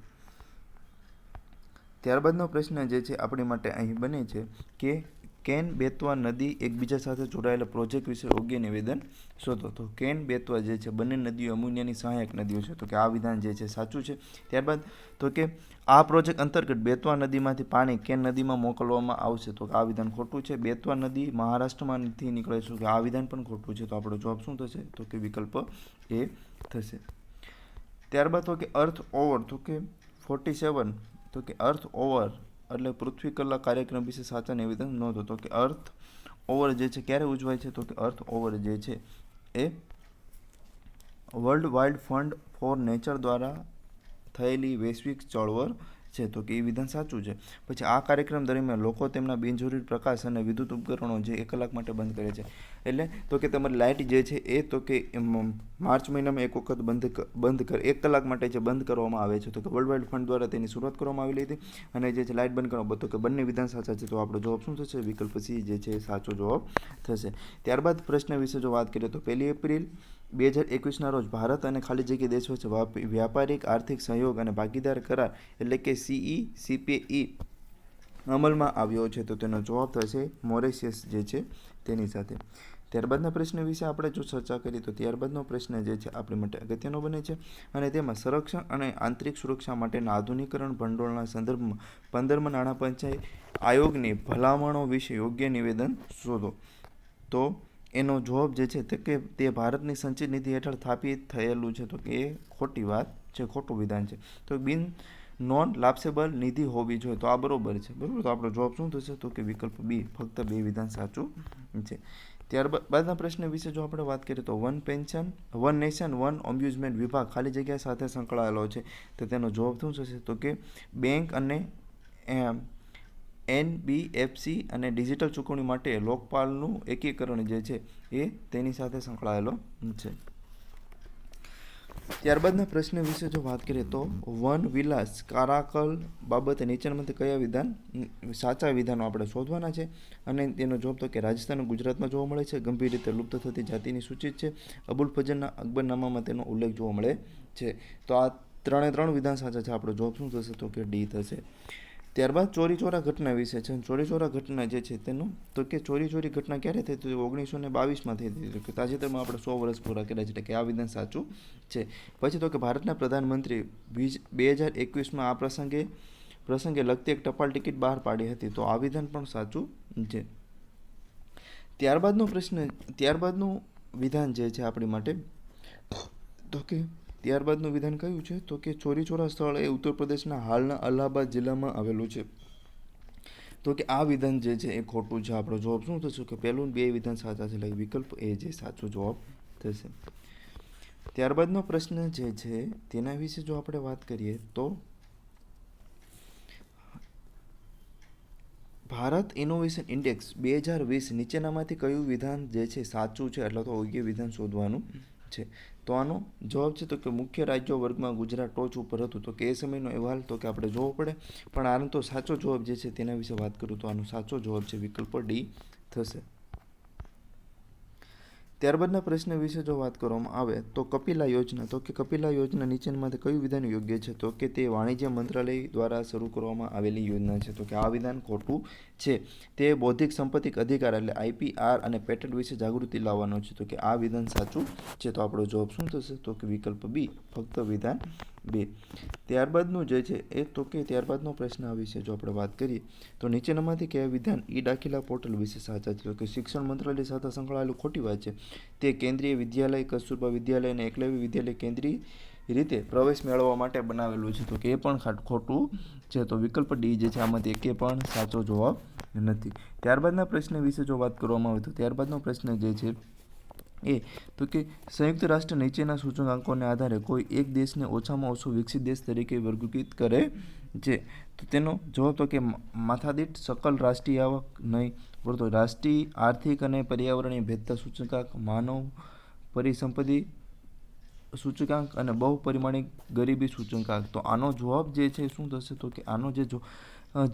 ત્યારબાદનો પ્રશ્ન જે છે આપણી માટે અહીં બને છે કે કેન બેતવા નદી એકબીજા સાથે જોડાયેલા પ્રોજેક્ટ વિશે યોગ્ય નિવેદન શોધો. તો કેન બેતવા જે છે બંને નદીઓ અમૂલ્યની સહાયક નદીઓ છે. તો કે આ વિધાન જે છે સાચું છે. ત્યારબાદ તો કે આ પ્રોજેક્ટ અંતર્ગત બેતવા નદીમાંથી પાણી કેન નદીમાં મોકલવામાં આવશે. તો કે આ વિધાન ખોટું છે. બેતવા નદી મહારાષ્ટ્રમાંથી નીકળે છે. કે આ વિધાન પણ ખોટું છે. તો આપણો જવાબ શું થશે? તો કે વિકલ્પ એ થશે. ત્યારબાદ તો કે અર્થ ઓવર તો કે 47 તો કે અર્થ ઓવર એટલે પૃથ્વી કલાક કાર્યક્રમ વિશે સાચા નિવેદન નોંધો. તો કે અર્થ ઓવર જે છે ક્યારે ઉજવાય છે? તો કે અર્થ ઓવર જે છે એ World Wide Fund for Nature દ્વારા થયેલી વૈશ્વિક ચળવળ છે તો કે એ વિધાન સાચું છે. પછી આ કાર્યક્રમ દરમિયાન લોકો તેમના બિનજરૂરી પ્રકાશ અને વિદ્યુત ઉપકરણો જે 1 કલાક માટે બંધ કરે છે. એટલે તો કે તમારી લાઇટ જે છે એ તો કે માર્ચ મહિનામાં એક વખત બંધ 1 કલાક માટે જે બંધ કરવામાં આવે છે તો કે વર્લ્ડ વાઇડ ફંડ દ્વારા તેની શરૂઆત કરવામાં આવેલી હતી. અને જે છે લાઇટ બંધ કરવામાં તો કે બંને વિધાન સાચા છે. તો આપણો જવાબ શું થશે? વિકલ્પ સી જે છે સાચો જવાબ થશે. ત્યારબાદ પ્રશ્ન વિશે જો વાત કરીએ તો 1 એપ્રિલ 2021ના રોજ ભારત અને ખાલી જગ્યા દેશો વચ્ચે વ્યાપારિક આર્થિક સહયોગ અને ભાગીદાર કરાર એટલે કે CEPE અમલમાં આવ્યો છે. તો તેનો જવાબ થશે મોરેશિયસ જે છે તેની સાથે. ત્યારબાદના પ્રશ્ન વિશે આપણે જો ચર્ચા કરીએ તો ત્યારબાદનો પ્રશ્ન જે છે આપણી માટે અગત્યનો બને છે અને તેમાં સંરક્ષણ અને આંતરિક સુરક્ષા માટેના આધુનિકરણ ભંડોળના સંદર્ભમાં 15મા નાણાં પંચાય આયોગની ભલામણો વિશે યોગ્ય નિવેદન શોધો. તો એનો જવાબ જે છે તે ભારતની સંચિત નીતિ હેઠળ સ્થાપિત થયેલું છે. તો કે એ ખોટી વાત છે, ખોટું વિધાન છે. તો નોન લાપ્સેબલ નિધિ હોવી જોઈએ. તો આ બરોબર છે. બરાબર. તો આપણો જવાબ શું થશે? તો કે વિકલ્પ બી, ફક્ત 2 વિધાન સાચું છે. ત્યારબાદના પ્રશ્ન વિશે જો આપણે વાત કરીએ તો વન નેશન વન એમ્યુઝમેન્ટ વિભાગ ખાલી જગ્યા સાથે સંકળાયેલો છે. તો તેનો જવાબ શું થશે? તો કે બેંક અને NBFC અને ડિજિટલ ચૂકવણી માટે લોકપાલનું એકીકરણ જે છે એ તેની સાથે સંકળાયેલો છે. ત્યારબાદના પ્રશ્ન વિશે જો વાત કરીએ તો વન વિલાસ કારાકલ બાબતે નીચેનામાંથી કયા સાચા વિધાનો આપણે શોધવાના છે. અને તેનો જવાબ તો કે રાજસ્થાન અને ગુજરાતમાં જોવા મળે છે. ગંભીર રીતે લુપ્ત થતી જાતિની સૂચિત છે. અબુલ ફજલના અકબરનામામાં તેનો ઉલ્લેખ જોવા મળે છે. તો આ 3 વિધાન સાચા છે. આપણો જવાબ શું થશે? તો કે ડી થશે. ત્યારબાદ ચોરી ચોરા ઘટના વિશે છે. ચોરી ચોરા ઘટના જે છે તેનું તો કે ચોરી ઘટના ક્યારે થઈ? તો 1922માં થઈ હતી. કે તાજેતરમાં આપણે 100 વર્ષ પૂરા કર્યા છે. એટલે કે આ વિધાન સાચું છે. પછી તો કે ભારતના પ્રધાનમંત્રી 2021માં આ પ્રસંગે લગતી એક ટપાલ ટિકિટ બહાર પાડી હતી. તો આ વિધાન પણ સાચું છે. ત્યારબાદનું વિધાન જે છે આપણી માટે તો કે ત્યારબાદનું વિધાન કયું છે? તો કે ચોરી ચોરા સ્થળ એ ઉત્તર પ્રદેશના હાલના અલ્હાબાદ જિલ્લામાં આવેલું છે. તો કે આ વિધાન જે છે એ ખોટું છે. આપણો જવાબ શું થશે? કે પહેલું 2 વિધાન સાચા છે. એટલે વિકલ્પ એ જે સાચો જવાબ થશે. ત્યારબાદનો પ્રશ્ન જે છે તેના વિશે જો આપણે વાત કરીએ તો ભારત ઇનોવેશન ઇન્ડેક્સ 2020 નીચેનામાંથી કયું વિધાન જે છે સાચું છે? એટલે તો યોગ્ય વિધાન શોધવાનું છે. તો આનો જવાબ છે તો કે મુખ્ય રાજ્યો વર્ગમાં ગુજરાત ટોચ ઉપર હતું. તો કે એ સમયનો અહેવાલ તો કે આપણે જોવો પડે. પણ આનો તો સાચો જવાબ જે છે તેના વિશે વાત કરું તો આનો સાચો જવાબ છે વિકલ્પ ડી થશે. ત્યારબાદના પ્રશ્ન વિશે જો વાત કરવામાં આવે તો કપિલા યોજના. તો કે કપિલા યોજના નીચેનામાંથી કયું વિધાન યોગ્ય છે? તો કે તે વાણિજ્ય મંત્રાલય દ્વારા શરૂ કરવામાં આવેલી યોજના છે. તો કે આ વિધાન ખોટું છે. તે બૌદ્ધિક સંપત્તિ અધિકાર એટલે IPR અને પેટન્ટ વિશે જાગૃતિ લાવવાનો છે. તો કે આ વિધાન સાચું છે. તો આપણો જવાબ શું થશે? તો કે વિકલ્પ બી, ફક્ત વિધાન 2. ત્યારબાદનું જે છે એ તો કે ત્યારબાદનો પ્રશ્ન આ વિશે જો આપણે વાત કરીએ તો નીચેનામાંથી કયા વિધાન દાખલા પોર્ટલ વિશે સાચા છે? તો કે શિક્ષણ મંત્રાલય સાથે સંકળાયેલું ખોટી વાત છે. તે કેન્દ્રીય વિદ્યાલય, કસ્તુરબા વિદ્યાલય અને એકલવ્ય વિદ્યાલય કેન્દ્રીય રીતે પ્રવેશ મેળવવા માટે બનાવેલું છે. તો કે એ પણ ખોટું છે. તો વિકલ્પ ડી જે છે આમાંથી એકે પણ સાચો જવાબ નથી. ત્યારબાદના પ્રશ્ન વિશે જો વાત કરવામાં આવે તો ત્યારબાદનો પ્રશ્ન જે છે એ તો કે સંયુક્ત રાષ્ટ્ર નીચેના સૂચકાંકોને આધારે કોઈ એક દેશને ઓછામાં ઓછો વિકસિત દેશ તરીકે વર્ગીકૃત કરે છે. તો તેનો જવાબ તો કે માથાદીઠ सकल રાષ્ટ્રીય આવક નહીં, પરંતુ રાષ્ટ્રીય આર્થિક અને પર્યાવરણીય ભેદતા સૂચકાંક, માનવ પરિસંપત્તિ સૂચકાંક અને બહુપરિમાણિક ગરીબી સૂચકાંક. તો આનો જવાબ જે છે શું થશે? તો કે આનો જે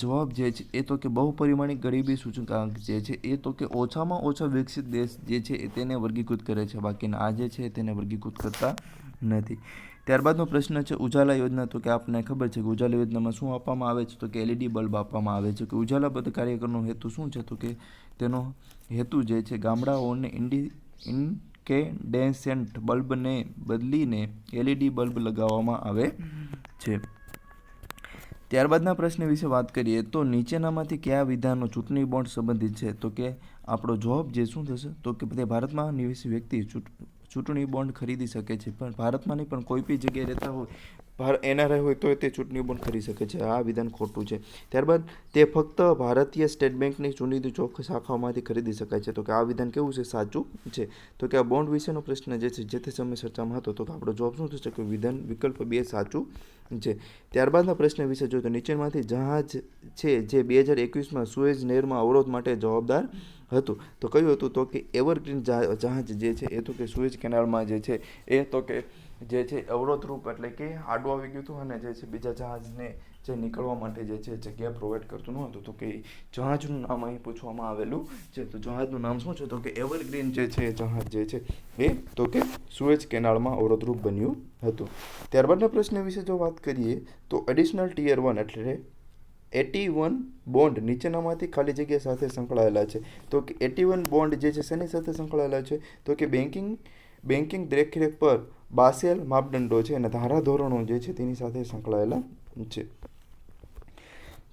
જવાબ જે છે એ તો કે બહુપરિમાણિક ગરીબી સૂચકાંક જે છે એ તો કે ઓછામાં ઓછા વિકસિત દેશ જે છે એ તેને વર્ગીકૃત કરે છે. બાકીના આ જે છે તેને વર્ગીકૃત કરતા નથી. ત્યારબાદનો પ્રશ્ન છે ઉજાલા યોજના. તો કે આપને ખબર છે કે ઉજાલા યોજનામાં શું આપવામાં આવે છે? તો કે LED બલ્બ આપવામાં આવે છે. કે ઉજાલા બધ કાર્યક્રમનો હેતુ શું છે? તો કે તેનો હેતુ જે છે ગામડાઓને ઇન્કેન્ડેસેન્ટ બલ્બને બદલીને LED બલ્બ લગાવવામાં આવે છે. ત્યારબાદના પ્રશ્ન વિશે વાત કરીએ તો નીચેનામાંથી કયા વિધાનો ચૂંટણી બોન્ડ સંબંધિત છે? તો કે આપણો જવાબ જે શું થશે? તો કે તે ભારતમાં નિવાસી વ્યક્તિ ચૂંટણી બોન્ડ ખરીદી શકે છે. પણ ભારતમાં નહીં પણ કોઈ બી જગ્યાએ રહેતા હોય NRI હોય તો તે ચૂંટણી બોન્ડ ખરીદી શકે છે. આ વિધાન ખોટું છે. ત્યારબાદ તે ફક્ત ભારતીય સ્ટેટ બેંકની ચુનિંદી ચોખ્ખી શાખાઓમાંથી ખરીદી શકાય છે. તો કે આ વિધાન કેવું છે? સાચું છે. તો કે આ બોન્ડ વિશેનો પ્રશ્ન જે છે જે તે સમય ચર્ચામાં હતો. તો આપણો જવાબ શું થશે કે વિધાન વિકલ્પ 2 સાચું છે. ત્યારબાદના પ્રશ્ન વિશે જો તો નીચેમાંથી જહાજ છે જે 2021માં સુએઝ નહેરમાં અવરોધ માટે જવાબદાર હતું. તો કયું હતું? તો કે એવરગ્રીન જહાજ જે છે એ તો કે સુએઝ કેનાલમાં જે છે એ તો કે જે છે અવરોધરૂપ એટલે કે આડું આવી ગયું હતું અને જે છે બીજા જહાજને જે નીકળવા માટે જે છે જગ્યા પ્રોવાઈડ કરતું ન હતું. તો કે જહાજનું નામ અહીં પૂછવામાં આવેલું છે. તો જહાજનું નામ શું છે? તો કે એવરગ્રીન જે છે જહાજ જે છે એ તો કે સુએઝ કેનાલમાં અવરોધરૂપ બન્યું હતું. ત્યારબાદના પ્રશ્ન વિશે જો વાત કરીએ તો એડિશનલ ટિયર 1 એટલે 81 બોન્ડ નીચેનામાંથી ખાલી જગ્યા સાથે સંકળાયેલા છે. તો કે 81 બોન્ડ જે છે શેની સાથે સંકળાયેલા છે? તો કે બેન્કિંગ દેખરેખ પર બાસેલ માપદંડો છે અને ધારાધોરણો જે છે તેની સાથે સંકળાયેલા છે.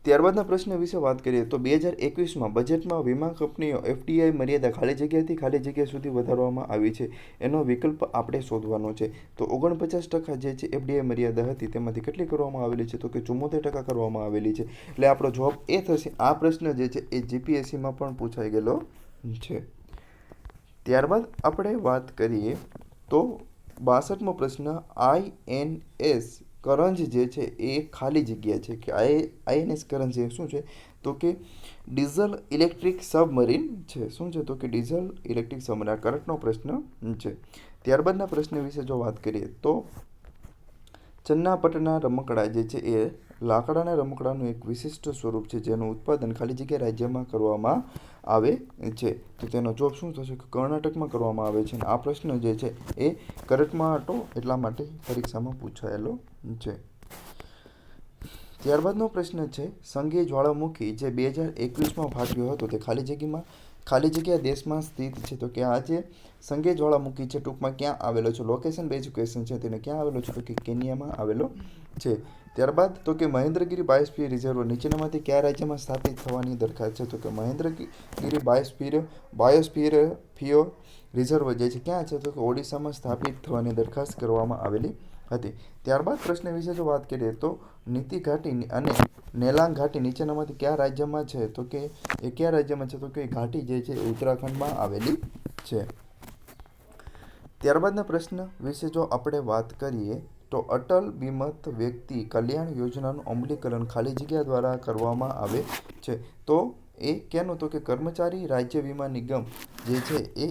ત્યારબાદના પ્રશ્ન વિશે વાત કરીએ તો 2021માં બજેટમાં વીમા કંપનીઓ FDI મર્યાદા ખાલી જગ્યાથી ખાલી જગ્યા સુધી વધારવામાં આવી છે. એનો વિકલ્પ આપણે શોધવાનો છે. તો 49% જે છે FDI મર્યાદા હતી તેમાંથી કેટલી કરવામાં આવેલી છે? તો કે 74% કરવામાં આવેલી છે. એટલે આપણો જવાબ એ થશે. આ પ્રશ્ન જે છે એ GPSCમાં પણ પૂછાઈ ગયેલો છે. ત્યારબાદ આપણે વાત કરીએ તો 62મો પ્રશ્ન INS કરંજ જે છે એ ખાલી જગ્યા છે કે INS કરંજ એ શું છે? તો કે ડીઝલ ઇલેક્ટ્રિક સબમરીન છે. શું છે? તો કે ડીઝલ ઇલેક્ટ્રિક સબમરીન. આ કરંટનો પ્રશ્ન છે. ત્યારબાદના પ્રશ્ન વિશે જો વાત કરીએ તો ચન્નાપટના રમકડા જે છે એ લાકડાના રમકડાનું એક વિશિષ્ટ સ્વરૂપ છે જેનું ઉત્પાદન ખાલી જગ્યા રાજ્યમાં કરવામાં આવે છે. તો તેનો જવાબ શું થશે? કે કર્ણાટકમાં કરવામાં આવે છે. આ પ્રશ્ન જે છે એ કરંટમાં હતો એટલા માટે પરીક્ષામાં પૂછાયેલો છે. ત્યારબાદનો પ્રશ્ન છે સંઘી જ્વાળામુખી જે 2021માં ફાટ્યો હતો તે ખાલી જગ્યા દેશમાં સ્થિત છે. તો કે આ જે સંઘી જ્વાળામુખી છે ટૂંકમાં ક્યાં આવેલો છે? લોકેશન બેઝ ક્વેશ્ચન છે. તેને ક્યાં આવેલો છે? તો કે કેન્યામાં આવેલો છે. ત્યારબાદ તો કે મહેન્દ્રગીરી બાયોસ્ફિયર રિઝર્વ નીચેનામાંથી કયા રાજ્યમાં સ્થાપિત થવાની દરખાસ્ત છે? તો કે મહેન્દ્રગીરી બાયોસ્ફિયર રિઝર્વ જે છે ક્યાં છે? તો કે ઓડિશામાં સ્થાપિત થવાની દરખાસ્ત કરવામાં આવેલી હતી. ત્યારબાદ પ્રશ્ન વિશે જો વાત કરીએ તો નીતિ ઘાટી અને નેલાંગ ઘાટી નીચેનામાંથી કયા રાજ્યમાં છે? તો કે એ કયા રાજ્યમાં છે? તો કે ઘાટી જે છે ઉત્તરાખંડમાં આવેલી છે. ત્યારબાદના પ્રશ્ન વિશે જો આપણે વાત કરીએ તો અટલ બિમત વ્યક્તિ કલ્યાણ યોજનાનું અમલીકરણ ખાલી જગ્યા દ્વારા કરવામાં આવે છે. તો એ ક્યાંનું? તો કે કર્મચારી રાજ્ય વીમા નિગમ જે છે એ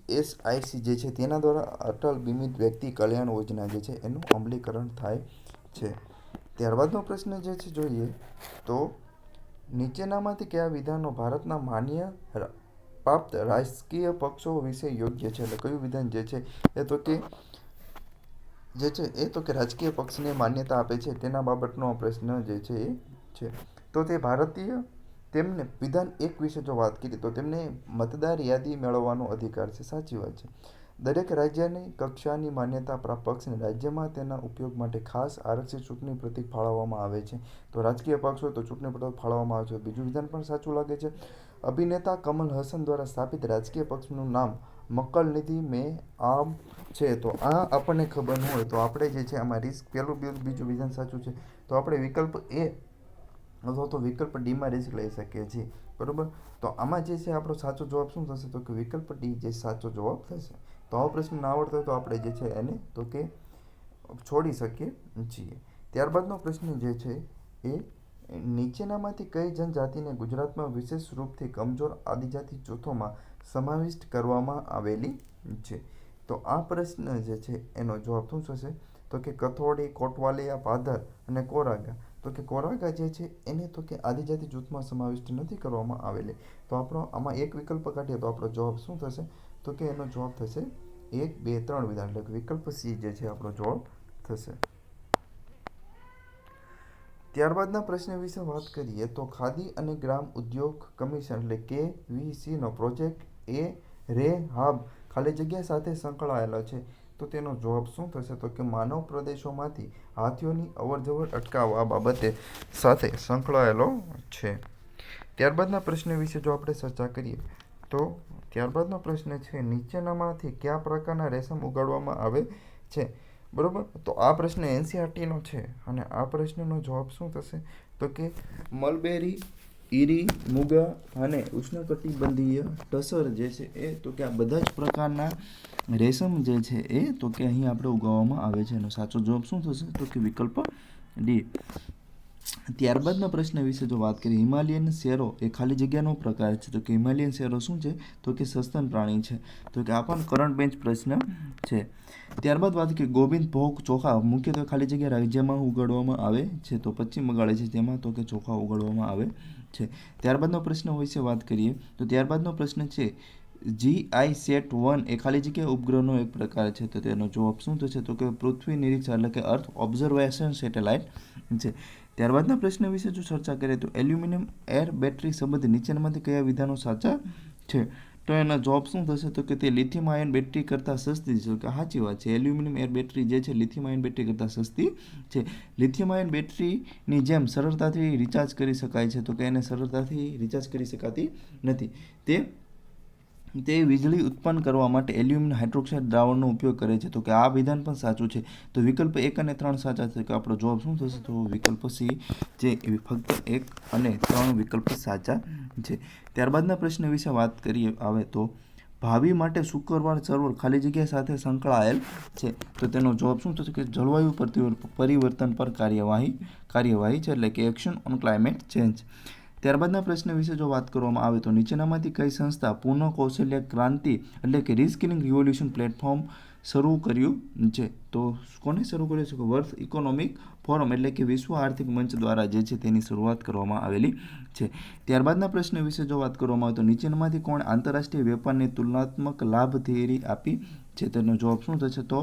ESIC જે છે તેના દ્વારા અટલ બિમિત વ્યક્તિ કલ્યાણ યોજના જે છે એનું અમલીકરણ થાય છે. ત્યારબાદનો પ્રશ્ન જે છે જોઈએ તો નીચેનામાંથી કયા વિધાનો ભારતના માન્ય પ્રાપ્ત રાજકીય પક્ષો વિશે યોગ્ય છે? એટલે કયું વિધાન જે છે એ તો કે જે છે એ તો કે રાજકીય પક્ષને માન્યતા આપે છે તેના બાબતનો પ્રશ્ન જે છે એ છે. તો તે ભારતીય તેમને વિધાન 1 વિશે જો વાત કરીએ તો તેમને મતદાર યાદી મેળવવાનો અધિકાર છે. સાચી વાત છે. દરેક રાજ્યની કક્ષાની માન્યતા પ્રાપ્ત પક્ષને રાજ્યમાં તેના ઉપયોગ માટે ખાસ આરક્ષિત ચૂંટણી પ્રતીક ફાળવવામાં આવે છે. તો રાજકીય પક્ષ હોય તો ચૂંટણી પ્રતીક ફાળવવામાં આવે છે. બીજું વિધાન પણ સાચું લાગે છે. અભિનેતા કમલ હસન દ્વારા સ્થાપિત રાજકીય પક્ષનું નામ મક્કલ નિધિ મેં આમ છે. તો આ આપણને ખબર ન હોય તો આપણે જે છે આમાં રિસ્ક પહેલું બીજું વિધાન સાચું છે. તો આપણે વિકલ્પ A અથવા તો વિકલ્પ ડીમાં રિસ્ક લઈ શકીએ છીએ. બરોબર. તો આમાં જે છે આપણો સાચો જવાબ શું થશે? તો કે વિકલ્પ D જે સાચો જવાબ થશે. તો આવો પ્રશ્ન ના આવડતો હોય તો આપણે જે છે એને તો કે છોડી શકીએ છીએ. ત્યારબાદનો પ્રશ્ન જે છે એ નીચેનામાંથી કઈ જનજાતિને ગુજરાતમાં વિશેષ રૂપથી કમજોર આદિજાતિ જૂથોમાં સમાવિષ્ટ કરવામાં આવેલી છે? તો આ પ્રશ્ન જે છે એનો જવાબ શું થશે? તો કે કથોડી, કોટવાલિયા, ભાદર અને કોરાગા. તો કે કોરાગા જે છે એને તો કે આદિજાતિ જૂથમાં સમાવિષ્ટ નથી કરવામાં આવેલી. તો આપણો આમાં એક વિકલ્પ કાઢીએ તો આપણો જવાબ શું થશે? તો કે એનો જવાબ થશે 1, 2, 3 વિધાન એટલે કે વિકલ્પ C જે છે આપણો જવાબ થશે. ત્યારબાદના પ્રશ્ન વિશે વાત કરીએ તો ખાદી અને ગ્રામ ઉદ્યોગ કમિશન એટલે KVC નો પ્રોજેક્ટ એ રેહાબ ખાલી જગ્યા સાથે સંકળાયેલો છે. તો તેનો જવાબ શું થશે? તો કે માનવ પ્રદેશોમાંથી હાથીઓની અવરજવર અટકાવવા બાબતે સાથે સંકળાયેલો છે. ત્યારબાદના પ્રશ્ન વિશે જો આપણે ચર્ચા કરીએ તો ત્યારબાદનો પ્રશ્ન છે નીચેનામાંથી કયા પ્રકારના રેશમ ઉગાડવામાં આવે છે? બરાબર. તો આ પ્રશ્ન એનસીઆરટીનો છે અને આ પ્રશ્નનો જવાબ શું થશે? તો કે મલબેરી, ઈરી, મુગા અને ઉષ્ણકટિબંધીય ટસર જે છે એ તો કે આ બધા જ પ્રકારના રેશમ જે છે એ તો કે અહીં આપણે ઉગાવવામાં આવે છે. એનો સાચો જવાબ શું થશે? તો કે વિકલ્પ ડી. ત્યારબાદના પ્રશ્ન વિશે જો વાત કરીએ, હિમાલયન શેરો એ ખાલી જગ્યાનો પ્રકાર છે. તો કે હિમાલયન શેરો શું છે? તો કે સસ્તન પ્રાણી છે. તો કે આ પણ કરંટ બેન્ચ પ્રશ્ન છે. ત્યારબાદ વાત કરીએ, ગોવિંદ ભોગ ચોખા મુખ્યત્વે ખાલી જગ્યા રાજ્યમાં ઉગાડવામાં આવે છે. તો પશ્ચિમ બંગાળ છે તેમાં તો કે ચોખા ઉગાડવામાં આવે છે. ત્યારબાદનો પ્રશ્ન વિશે વાત કરીએ તો ત્યારબાદનો પ્રશ્ન છે, GISAT-1 એ ખાલી જગ્યા ઉપગ્રહનો એક પ્રકાર છે. તો તેનો જવાબ શું થશે? તો કે પૃથ્વી નિરીક્ષણ એટલે કે અર્થ ઓબ્ઝર્વેશન સેટેલાઇટ છે. ત્યારબાદના પ્રશ્ન વિશે જો ચર્ચા કરીએ તો એલ્યુમિનિયમ એર બેટરી સંબંધિત નીચેનામાંથી કયા વિધાનો સાચા છે? તો એનો જવાબ શું થશે? તો કે તે લિથિયમ આયન બેટરી કરતાં સસ્તી છે. કે સાચી વાત છે, એલ્યુમિનિયમ એર બેટરી જે છે લિથિયમ આયન બેટરી કરતાં સસ્તી છે. લિથિયમ આયન બેટરીની જેમ સરળતાથી રિચાર્જ કરી શકાય છે. તો કે એને સરળતાથી રિચાર્જ કરી શકાતી નથી. તે વીજળી ઉત્પન્ન કરવા માટે એલ્યુમિનિયમ હાઇડ્રોક્સાઇડ દ્રાવણનો ઉપયોગ કરે છે. તો કે આ વિધાન પણ સાચું છે. તો વિકલ્પ 1 અને 3 સાચા છે. કે આપણો જવાબ શું થશે? તો વિકલ્પ સી જે ફક્ત 1 અને 3 વિકલ્પ સાચા છે. ત્યારબાદના પ્રશ્ન વિશે વાત કરીએ આવે તો ભાવિ માટે શુક્રવાર સર્વર ખાલી જગ્યા સાથે સંકળાયેલ છે. તો તેનો જવાબ શું થશે? કે જળવાયુ પરિવર્તન પર કાર્યવાહી છે, એટલે કે એક્શન ઓન ક્લાઇમેટ ચેન્જ. ત્યારબાદના પ્રશ્ન વિશે જો વાત કરવામાં આવે તો નીચેનામાંથી કઈ સંસ્થા પૂર્ણ કૌશલ્ય ક્રાંતિ એટલે કે રિસ્કિલિંગ રિવોલ્યુશન પ્લેટફોર્મ શરૂ કર્યું છે? તો કોને શરૂ કર્યું છે? વર્લ્ડ ઇકોનોમિક ફોરમ એટલે કે વિશ્વ આર્થિક મંચ દ્વારા જે છે તેની શરૂઆત કરવામાં આવેલી છે. ત્યારબાદના પ્રશ્ન વિશે જો વાત કરવામાં આવે તો નીચેનામાંથી કોણે આંતરરાષ્ટ્રીય વેપારની તુલનાત્મક લાભ થિયરી આપી છે? તેનો જવાબ શું થશે? તો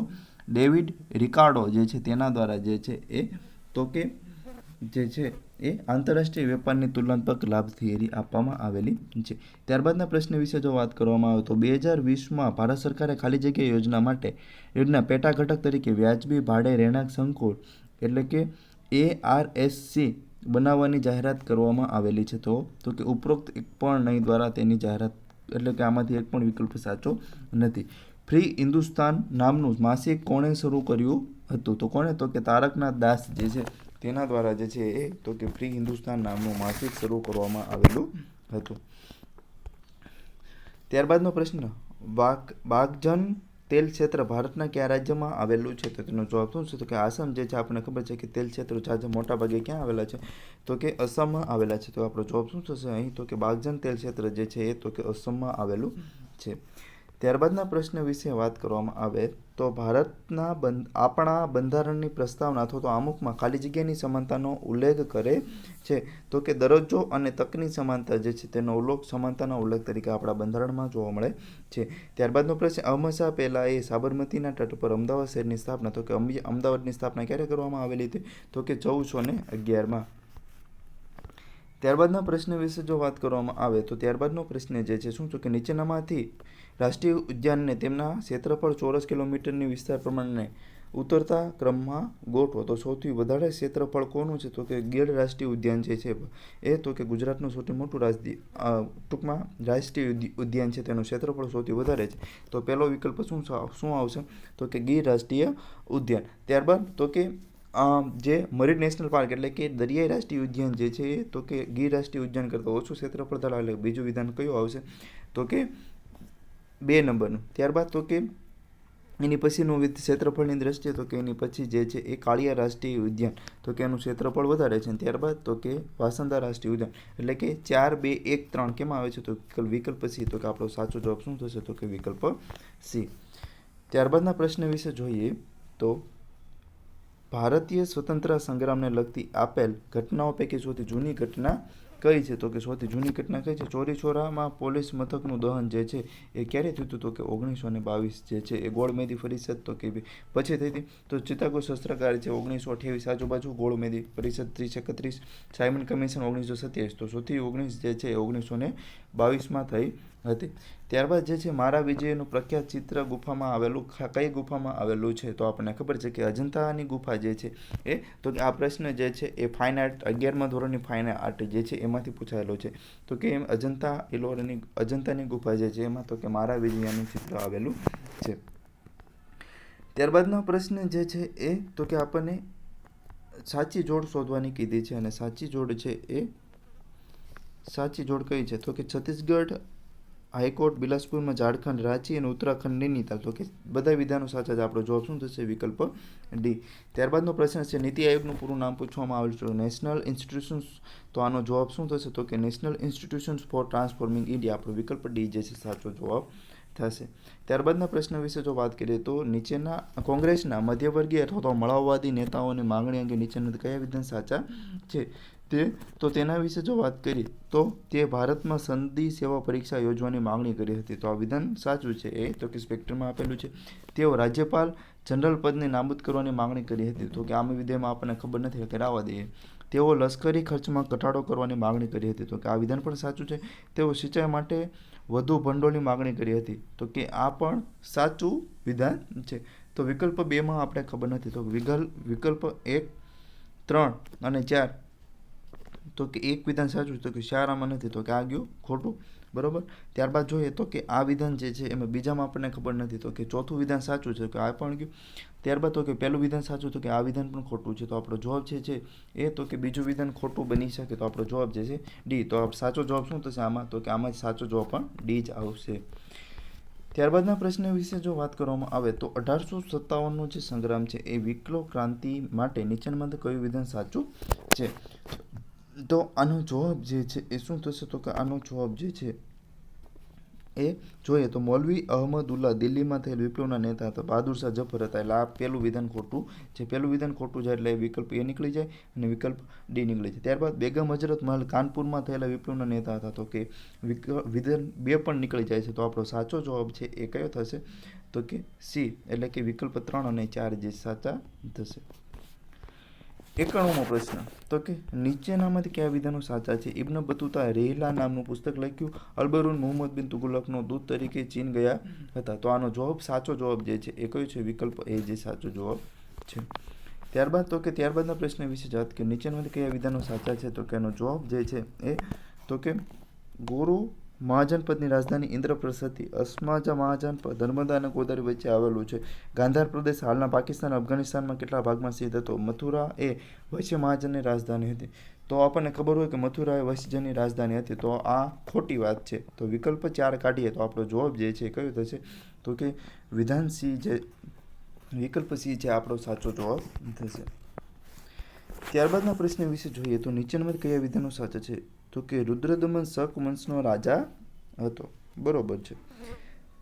ડેવિડ રિકાર્ડો જે છે તેના દ્વારા જે છે એ તો કે જે છે એ આંતરરાષ્ટ્રીય વેપારની તુલનાત્મક લાભ થિયરી આપવામાં આવેલી છે. ત્યારબાદના પ્રશ્ન વિશે જો વાત કરવામાં આવે તો 2020માં ભારત સરકારે ખાલી જગ્યા યોજના પેટા ઘટક તરીકે વ્યાજબી ભાડે રહેણાંક સંકુલ એટલે કે ARSC બનાવવાની જાહેરાત કરવામાં આવેલી છે. તો કે ઉપરોક્ત એક પણ નહીં દ્વારા તેની જાહેરાત એટલે કે આમાંથી એક પણ વિકલ્પ સાચો નથી. ફ્રી હિન્દુસ્તાન નામનું માસિક કોણે શરૂ કર્યું હતું? તો કોણે? તો કે તારકનાથ દાસ જે છે તેના દ્વારા જે છે એ તો કે ફ્રી હિન્દુસ્તાન નામનું માસિક શરૂ કરવામાં આવેલું હતું. ત્યારબાદનો પ્રશ્ન, બાઘજન તેલ ક્ષેત્ર ભારતના કયા રાજ્યમાં આવેલું છે? તો તેનો જવાબ શું છે? તો કે આસામ જે છે આપણને ખબર છે કે તેલ ક્ષેત્રો ઝાઝા મોટા ભાગે ક્યાં આવેલા છે? તો કે અસમમાં આવેલા છે. તો આપણો જવાબ શું થશે અહીં? તો કે બાઘજન તેલ ક્ષેત્ર જે છે એ તો કે અસમમાં આવેલું છે. ત્યારબાદના પ્રશ્ન વિશે વાત કરવામાં આવે તો આપણા બંધારણની પ્રસ્તાવના અથવા તો આમુખમાં ખાલી જગ્યાની સમાનતાનો ઉલ્લેખ કરે છે. તો કે દરજ્જો અને તકની સમાનતા જે છે તેનો સમાનતાના ઉલ્લેખ તરીકે આપણા બંધારણમાં જોવા મળે છે. ત્યારબાદનો પ્રશ્ન, અહમદ શાહ પહેલાએ સાબરમતીના તટ પર અમદાવાદ શહેરની સ્થાપના તો કે અમદાવાદની સ્થાપના ક્યારે કરવામાં આવેલી હતી? તો કે 1411માં. ત્યારબાદના પ્રશ્ન વિશે જો વાત કરવામાં આવે તો ત્યારબાદનો પ્રશ્ન જે છે શું? તો કે નીચેનામાંથી રાષ્ટ્રીય ઉદ્યાનને તેમના ક્ષેત્રફળ ચોરસ કિલોમીટરની વિસ્તાર પ્રમાણે ઉતરતા ક્રમમાં ગોઠવો. તો સૌથી વધારે ક્ષેત્રફળ કોનું છે? તો કે ગીર રાષ્ટ્રીય ઉદ્યાન જે છે એ તો કે ગુજરાતનું સૌથી મોટું રાષ્ટ્રીય ઉદ્યાન છે, તેનું ક્ષેત્રફળ સૌથી વધારે છે. તો પહેલો વિકલ્પ શું આવશે? તો કે ગીર રાષ્ટ્રીય ઉદ્યાન. ત્યારબાદ તો કે જે મરીન નેશનલ પાર્ક એટલે કે દરિયાઈ રાષ્ટ્રીય ઉદ્યાન જે છે એ તો કે ગીર રાષ્ટ્રીય ઉદ્યાન કરતાં ઓછું ક્ષેત્રફળ ધરાવે બીજું વિધાન કયું આવશે? તો કે 2 નંબરનું. ત્યારબાદ તો કે એની પછીનું ક્ષેત્રફળની દ્રષ્ટિએ તો કે એની પછી જે છે એ કાળિયા રાષ્ટ્રીય ઉદ્યાન તો કે એનું ક્ષેત્રફળ વધારે છે. ત્યારબાદ તો કે વાંસદા રાષ્ટ્રીય ઉદ્યાન એટલે કે 4, 2, 1, 3 કેમાં આવે છે? તો વિકલ્પ સી. તો કે આપણો સાચો જવાબ શું થશે? તો કે વિકલ્પ સી. ત્યારબાદના પ્રશ્ન વિશે જોઈએ તો ભારતીય સ્વતંત્રતા સંગ્રામને લગતી આપેલ ઘટનાઓ પૈકી સૌથી જૂની ઘટના કઈ છે? તો કે સૌથી જૂની ઘટના કઈ છે? ચોરી ચોરામાં પોલીસ મથકનું દહન જે છે એ ક્યારે થયું હતું? તો કે 1922 જે છે એ ગોળમેજી પરિષદ તો કે પછી થઈ હતી. તો ચિકાગો શસ્ત્રાગાર છે 1928 આજુબાજુ, ગોળમેજી પરિષદ 3031, સાયમન કમિશન 1927. તો સૌથી 19 જે છે એ 1922માં થઈ હતી. ત્યારબાદ જે છે મારા વિજયનું પ્રખ્યાત ચિત્ર ગુફામાં આવેલું કઈ ગુફામાં આવેલું છે? તો આપણને ખબર છે કે અજંતાની ગુફા જે છે એ તો કે આ પ્રશ્ન જે છે એ ફાઇન આર્ટ 11મા ધોરણની ફાઇન આર્ટ જે છે એમાંથી પૂછાયેલો છે. તો કે અજંતાની ગુફા જે છે એમાં તો કે મારા વિજયનું ચિત્ર આવેલું છે. ત્યારબાદનો પ્રશ્ન જે છે એ તો કે આપણને સાચી જોડ શોધવાની કીધી છે અને સાચી જોડ છે એ સાચી જોડ કઈ છે તો કે છત્તીસગઢ હાઈકોર્ટ બિલાસપુરમાં ઝારખંડ રાંચી અને ઉત્તરાખંડ નૈનીતાલ તો કે બધા વિધાનો સાચા છે. આપણો જવાબ શું થશે વિકલ્પ ડી. ત્યારબાદનો પ્રશ્ન છે નીતિ આયોગનું પૂરું નામ પૂછવામાં આવેલું છે નેશનલ ઇન્સ્ટિટ્યુશન્સ તો આનો જવાબ શું થશે તો કે national institutions for transforming India. આપણો વિકલ્પ ડી જે છે સાચો જવાબ થશે. ત્યારબાદના પ્રશ્ન વિશે જો વાત કરીએ તો નીચેના કોંગ્રેસના મધ્યવર્ગીય અથવા તો મળાવવાદી નેતાઓની માંગણી અંગે નીચેના કયા વિધાન સાચા છે તો તેના વિશે જો વાત કરીએ તો તે ભારતમાં સંધિ સેવા પરીક્ષા યોજવાની માંગણી કરી હતી. તો આ વિધાન સાચું છે એ તો કે સ્પેક્ટ્રમમાં આપેલું છે. તેઓ રાજ્યપાલ જનરલ પદને નાબૂદ કરવાની માંગણી કરી હતી. તો કે આમ વિધેયમાં આપણને ખબર નથી કે રાવા દઈએ. તેઓ લશ્કરી ખર્ચમાં ઘટાડો કરવાની માંગણી કરી હતી. તો કે આ વિધાન પણ સાચું છે. તેઓ સિંચાઈ માટે વધુ ભંડોળની માંગણી કરી હતી. તો કે આ પણ સાચું વિધાન છે. તો વિકલ્પ 2માં આપણે ખબર નથી. તો વિકલ્પ 1, 3 અને 4 તો કે એક વિધાન સાચું છે તો કે 4 આમાં નથી તો કે આ ગયું ખોટું. બરોબર. ત્યારબાદ જોઈએ તો કે આ વિધાન જે છે એમાં બીજામાં આપણને ખબર નથી તો કે ચોથું વિધાન સાચું છે કે આ પણ ગયું. ત્યારબાદ તો કે પહેલું વિધાન સાચું તો કે આ વિધાન પણ ખોટું છે. તો આપણો જવાબ છે એ તો કે બીજું વિધાન ખોટું બની શકે. તો આપણો જવાબ જે છે ડી. તો સાચો જવાબ શું થશે આમાં તો કે આમાં સાચો જવાબ પણ ડી જ આવશે. ત્યારબાદના પ્રશ્ન વિશે જો વાત કરવામાં આવે તો 1857નો જે સંગ્રામ છે એ વિપ્લવ ક્રાંતિ માટે નીચેનામાંથી કયું વિધાન સાચું છે. તો આનો જવાબ જે છે એ શું થશે તો કે આનો જવાબ જે છે એ જોઈએ તો મૌલવી અહમદુલ્લા દિલ્હીમાં થયેલ વિપ્લવના નેતા હતા. બહાદુર શાહ જફર હતા. એટલે આ પહેલું વિધાન ખોટું છે. પહેલું વિધાન ખોટું છે એટલે વિકલ્પ એ નીકળી જાય અને વિકલ્પ ડી નીકળી જાય. ત્યારબાદ બેગમ હજરત મહલ કાનપુરમાં થયેલા વિપ્લવના નેતા હતા. તો કે વિધાન 2 પણ નીકળી જાય છે. તો આપણો સાચો જવાબ છે એ કયો થશે તો કે સી એટલે કે વિકલ્પ 3 અને 4 જે સાચા થશે. 91મો પ્રશ્ન તો કે નીચેનામાંથી કયા વિધાનો સાચા છે. ઇબ્ન બતુતા રેહલા નામનું પુસ્તક લખ્યું. અલબરુન મુહમ્મદ બિન તુગલકનો દૂત તરીકે ચીન ગયા હતા. તો આનો જવાબ સાચો જવાબ જે છે એ કયો છે વિકલ્પ એ જે સાચો જવાબ છે. ત્યારબાદ તો કે ત્યારબાદના પ્રશ્ન વિશે વાત કરીએ નીચેનામાંથી કયા વિધાનો સાચા છે તો કે એનો જવાબ જે છે એ તો કે ગુરુ મહાજનપદની રાજધાની ઇન્દ્રપ્રસ્થથી અસ્માજા મહાજનપદ નર્મદા અને ગોદાવરી વચ્ચે આવેલું છે. ગાંધાર પ્રદેશ હાલના પાકિસ્તાન અફઘાનિસ્તાનમાં કેટલા ભાગમાં સ્થિત હતો. મથુરા એ વૈશ્ય મહાજનની રાજધાની હતી. તો આપણને ખબર હોય કે મથુરા એ વૈશ્યજનની રાજધાની હતી. તો આ ખોટી વાત છે. તો વિકલ્પ 4 કાઢીએ તો આપણો જવાબ જે છે કયો થશે તો કે વિધાન સી જે વિકલ્પ સી છે આપણો સાચો જવાબ થશે. ત્યારબાદના પ્રશ્ન વિશે જોઈએ તો નીચેનામાંથી કયા વિધાનો સાચા છે તો કે રુદ્રદમન શક વંશનો રાજા હતો. બરોબર છે.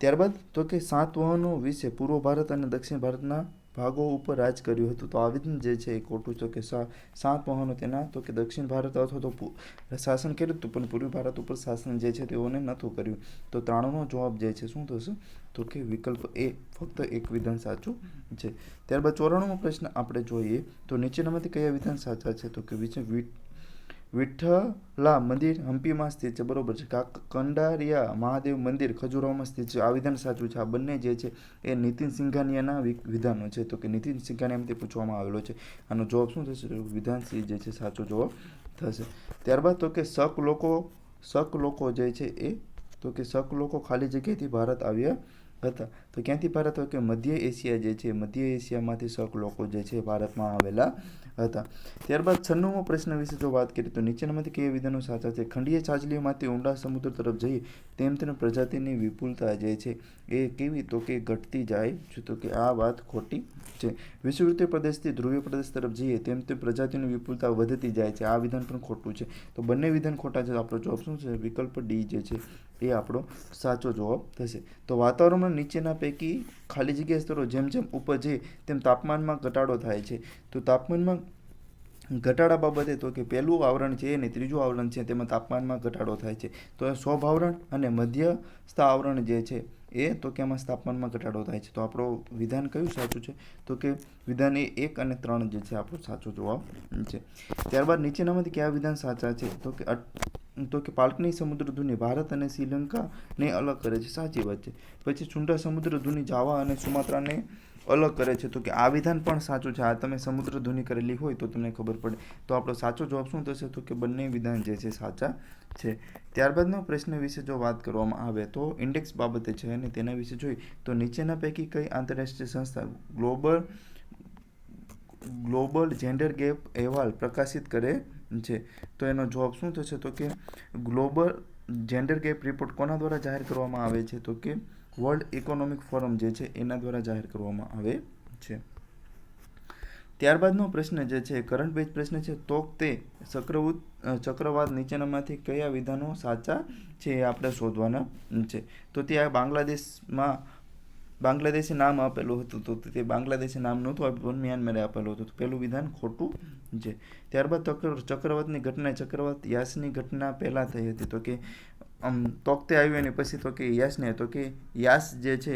ત્યારબાદ તો કે સાતવાહનો વિશે પૂર્વ ભારત અને દક્ષિણ ભારતના ભાગો ઉપર રાજ કર્યું હતું. તો આ વિધાન જે છે એ ખોટું છે કે સાતવાહનો તેના તો કે દક્ષિણ ભારત અથવા તો શાસન કર્યું હતું પણ પૂર્વ ભારત ઉપર શાસન જે છે તેઓને નહોતું કર્યું. તો 3નો જવાબ જે છે શું થશે તો કે વિકલ્પ એ ફક્ત એક વિધાન સાચું છે. ત્યારબાદ 94મો પ્રશ્ન આપણે જોઈએ તો નીચેનામાંથી કયા વિધાન સાચા છે તો કે વિઠ્ઠલા મંદિર હમ્પીમાં સ્થિત છે. બરોબર છે. કંડારિયા મહાદેવ મંદિર ખજુરાહોમાં સ્થિત છે. આ વિધાન સાચું છે. આ બંને જે છે એ નીતિન સિંઘાનિયાના વિધાનો છે. તો કે નીતિન સિંઘાનિયામાંથી પૂછવામાં આવેલો છે. આનો જવાબ શું થશે વિધાન સી જે છે સાચો જવાબ થશે. ત્યારબાદ તો કે શક લોકો જે છે એ તો કે શક લોકો ખાલી જગ્યાએથી ભારત આવ્યા હતા. તો ક્યાંથી ભારત હોય કે મધ્ય એશિયા જે છે મધ્ય એશિયામાંથી શક લોકો જે છે ભારતમાં આવેલા હતા. ત્યારબાદ 96મો પ્રશ્ન વિશે જો વાત કરીએ તો નીચેનામાંથી કયા વિધાનો સાચા છે. ખંડીય છાજલીઓમાંથી ઊંડા સમુદ્ર તરફ જઈએ તેમ પ્રજાતિની વિપુલતા જે છે એ કેવી તો કે ઘટતી જાય છે. તો કે આ વાત ખોટી છે. વિષુવવૃત્તીય પ્રદેશથી ધ્રુવીય પ્રદેશ તરફ જઈએ તેમ પ્રજાતિની વિપુલતા વધતી જાય છે. આ વિધાન પણ ખોટું છે. તો બંને વિધાન ખોટા છે. આપણો જવાબ શું છે વિકલ્પ ડી જે છે એ આપણો સાચો જવાબ થશે. તો વાતાવરણમાં નીચેના પૈકી ખાલી જગ્યા સ્તરો જેમ જેમ ઉપર જઈએ તેમ તાપમાનમાં ઘટાડો થાય છે. તો તાપમાનમાં ઘટાડા બાબતે તો કે પહેલું આવરણ છે અને ત્રીજું આવરણ છે તેમાં તાપમાનમાં ઘટાડો થાય છે. તો સ્વભાવ આવરણ અને મધ્યસ્થ આવરણ જે છે એ તો કે એમાં તાપમાનમાં ઘટાડો થાય છે. તો આપણો વિધાન કયું સાચું છે તો કે વિધાન એ 1 અને 3 જે છે આપણો સાચો જવાબ છે. ત્યારબાદ નીચેનામાંથી કયા વિધાન સાચા છે તો કે પાલ્કની સમુદ્ર ધુની ભારત અને શ્રીલંકાને અલગ કરે છે. સાચી વાત છે. પછી છુંટા સમુદ્ર ધુની જાવા અને સુમાત્રાને અલગ કરે છે? તો કે આ વિધાન પણ સાચું છે. આ તમે સમુદ્ર ધુની કરેલી હોય તો તમને ખબર પડે. તો આપણો સાચો જવાબ શું થશે? તો કે બંને વિધાન જે છે સાચા છે. ત્યારબાદનો પ્રશ્ન વિશે જો વાત કરવામાં આવે તો ઇન્ડેક્સ બાબતે છે અને તેના વિશે જોઈએ તો નીચેના પૈકી કઈ આંતરરાષ્ટ્રીય સંસ્થા ગ્લોબલ જેન્ડર ગેપ અહેવાલ પ્રકાશિત કરે છે? તો એનો જવાબ શું થશે? તો કે ગ્લોબલ જેન્ડર ગેપ રિપોર્ટ કોના દ્વારા જાહેર કરવામાં આવે છે? તો કે વર્લ્ડ ઇકોનોમિક ફોરમ જે છે એના દ્વારા જાહેર કરવામાં આવે છે. ત્યારબાદનો પ્રશ્ન જે છે કરંટ બેઝ પ્રશ્ન છે. તો તે ચક્રવાત નીચેનામાંથી કયા વિધાનો સાચા છે એ આપણે શોધવાના છે. તો ત્યાં બાંગ્લાદેશી નામ આપેલું હતું તો તે બાંગ્લાદેશી નામ નહોતું આપ્યું પણ મ્યાનમારે આપેલું હતું. તો પહેલું વિધાન ખોટું છે. ત્યારબાદ ચક્રવાતની ઘટના ચક્રવાત યાસની ઘટના પહેલાં થઈ હતી. તો કે તોકતે આવ્યું એની પછી તો કે યાસને તો કે યાસ જે છે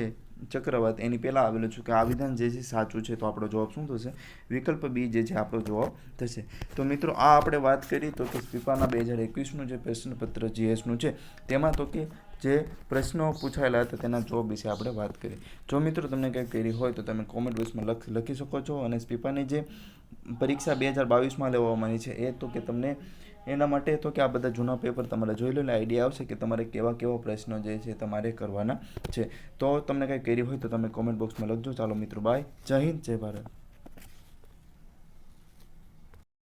ચક્રવાત એની પહેલાં આવેલું છે. કે આ વિધાન જે છે સાચું છે. તો આપણો જવાબ શું થશે? વિકલ્પ બી જે છે આપણો જવાબ થશે. તો મિત્રો આ આપણે વાત કરી તો કે સ્પીપાના 2021નું જે પ્રશ્નપત્ર જીએસનું છે તેમાં તો કે જે પ્રશ્નો પૂછાયેલા હતા તેના જવાબ વિશે આપણે વાત કરી. જો મિત્રો તમને કંઈ કરી હોય તો તમે કોમેન્ટ બોક્સમાં લખી શકો છો. અને સ્પીપાની જે પરીક્ષા 2022માં લેવામાં આવી છે એ તો કે તમને એના માટે તો કે આ બધા જૂના પેપર તમારે જોઈ લો એટલે આઈડિયા આવશે કે તમારે કેવા પ્રશ્નો જે છે તમારે કરવાના છે. તો તમને કંઈ કરી હોય તો તમે કોમેન્ટ બોક્સમાં લખજો. ચાલો મિત્રો બાય. જય હિન્દ, જય ભારત.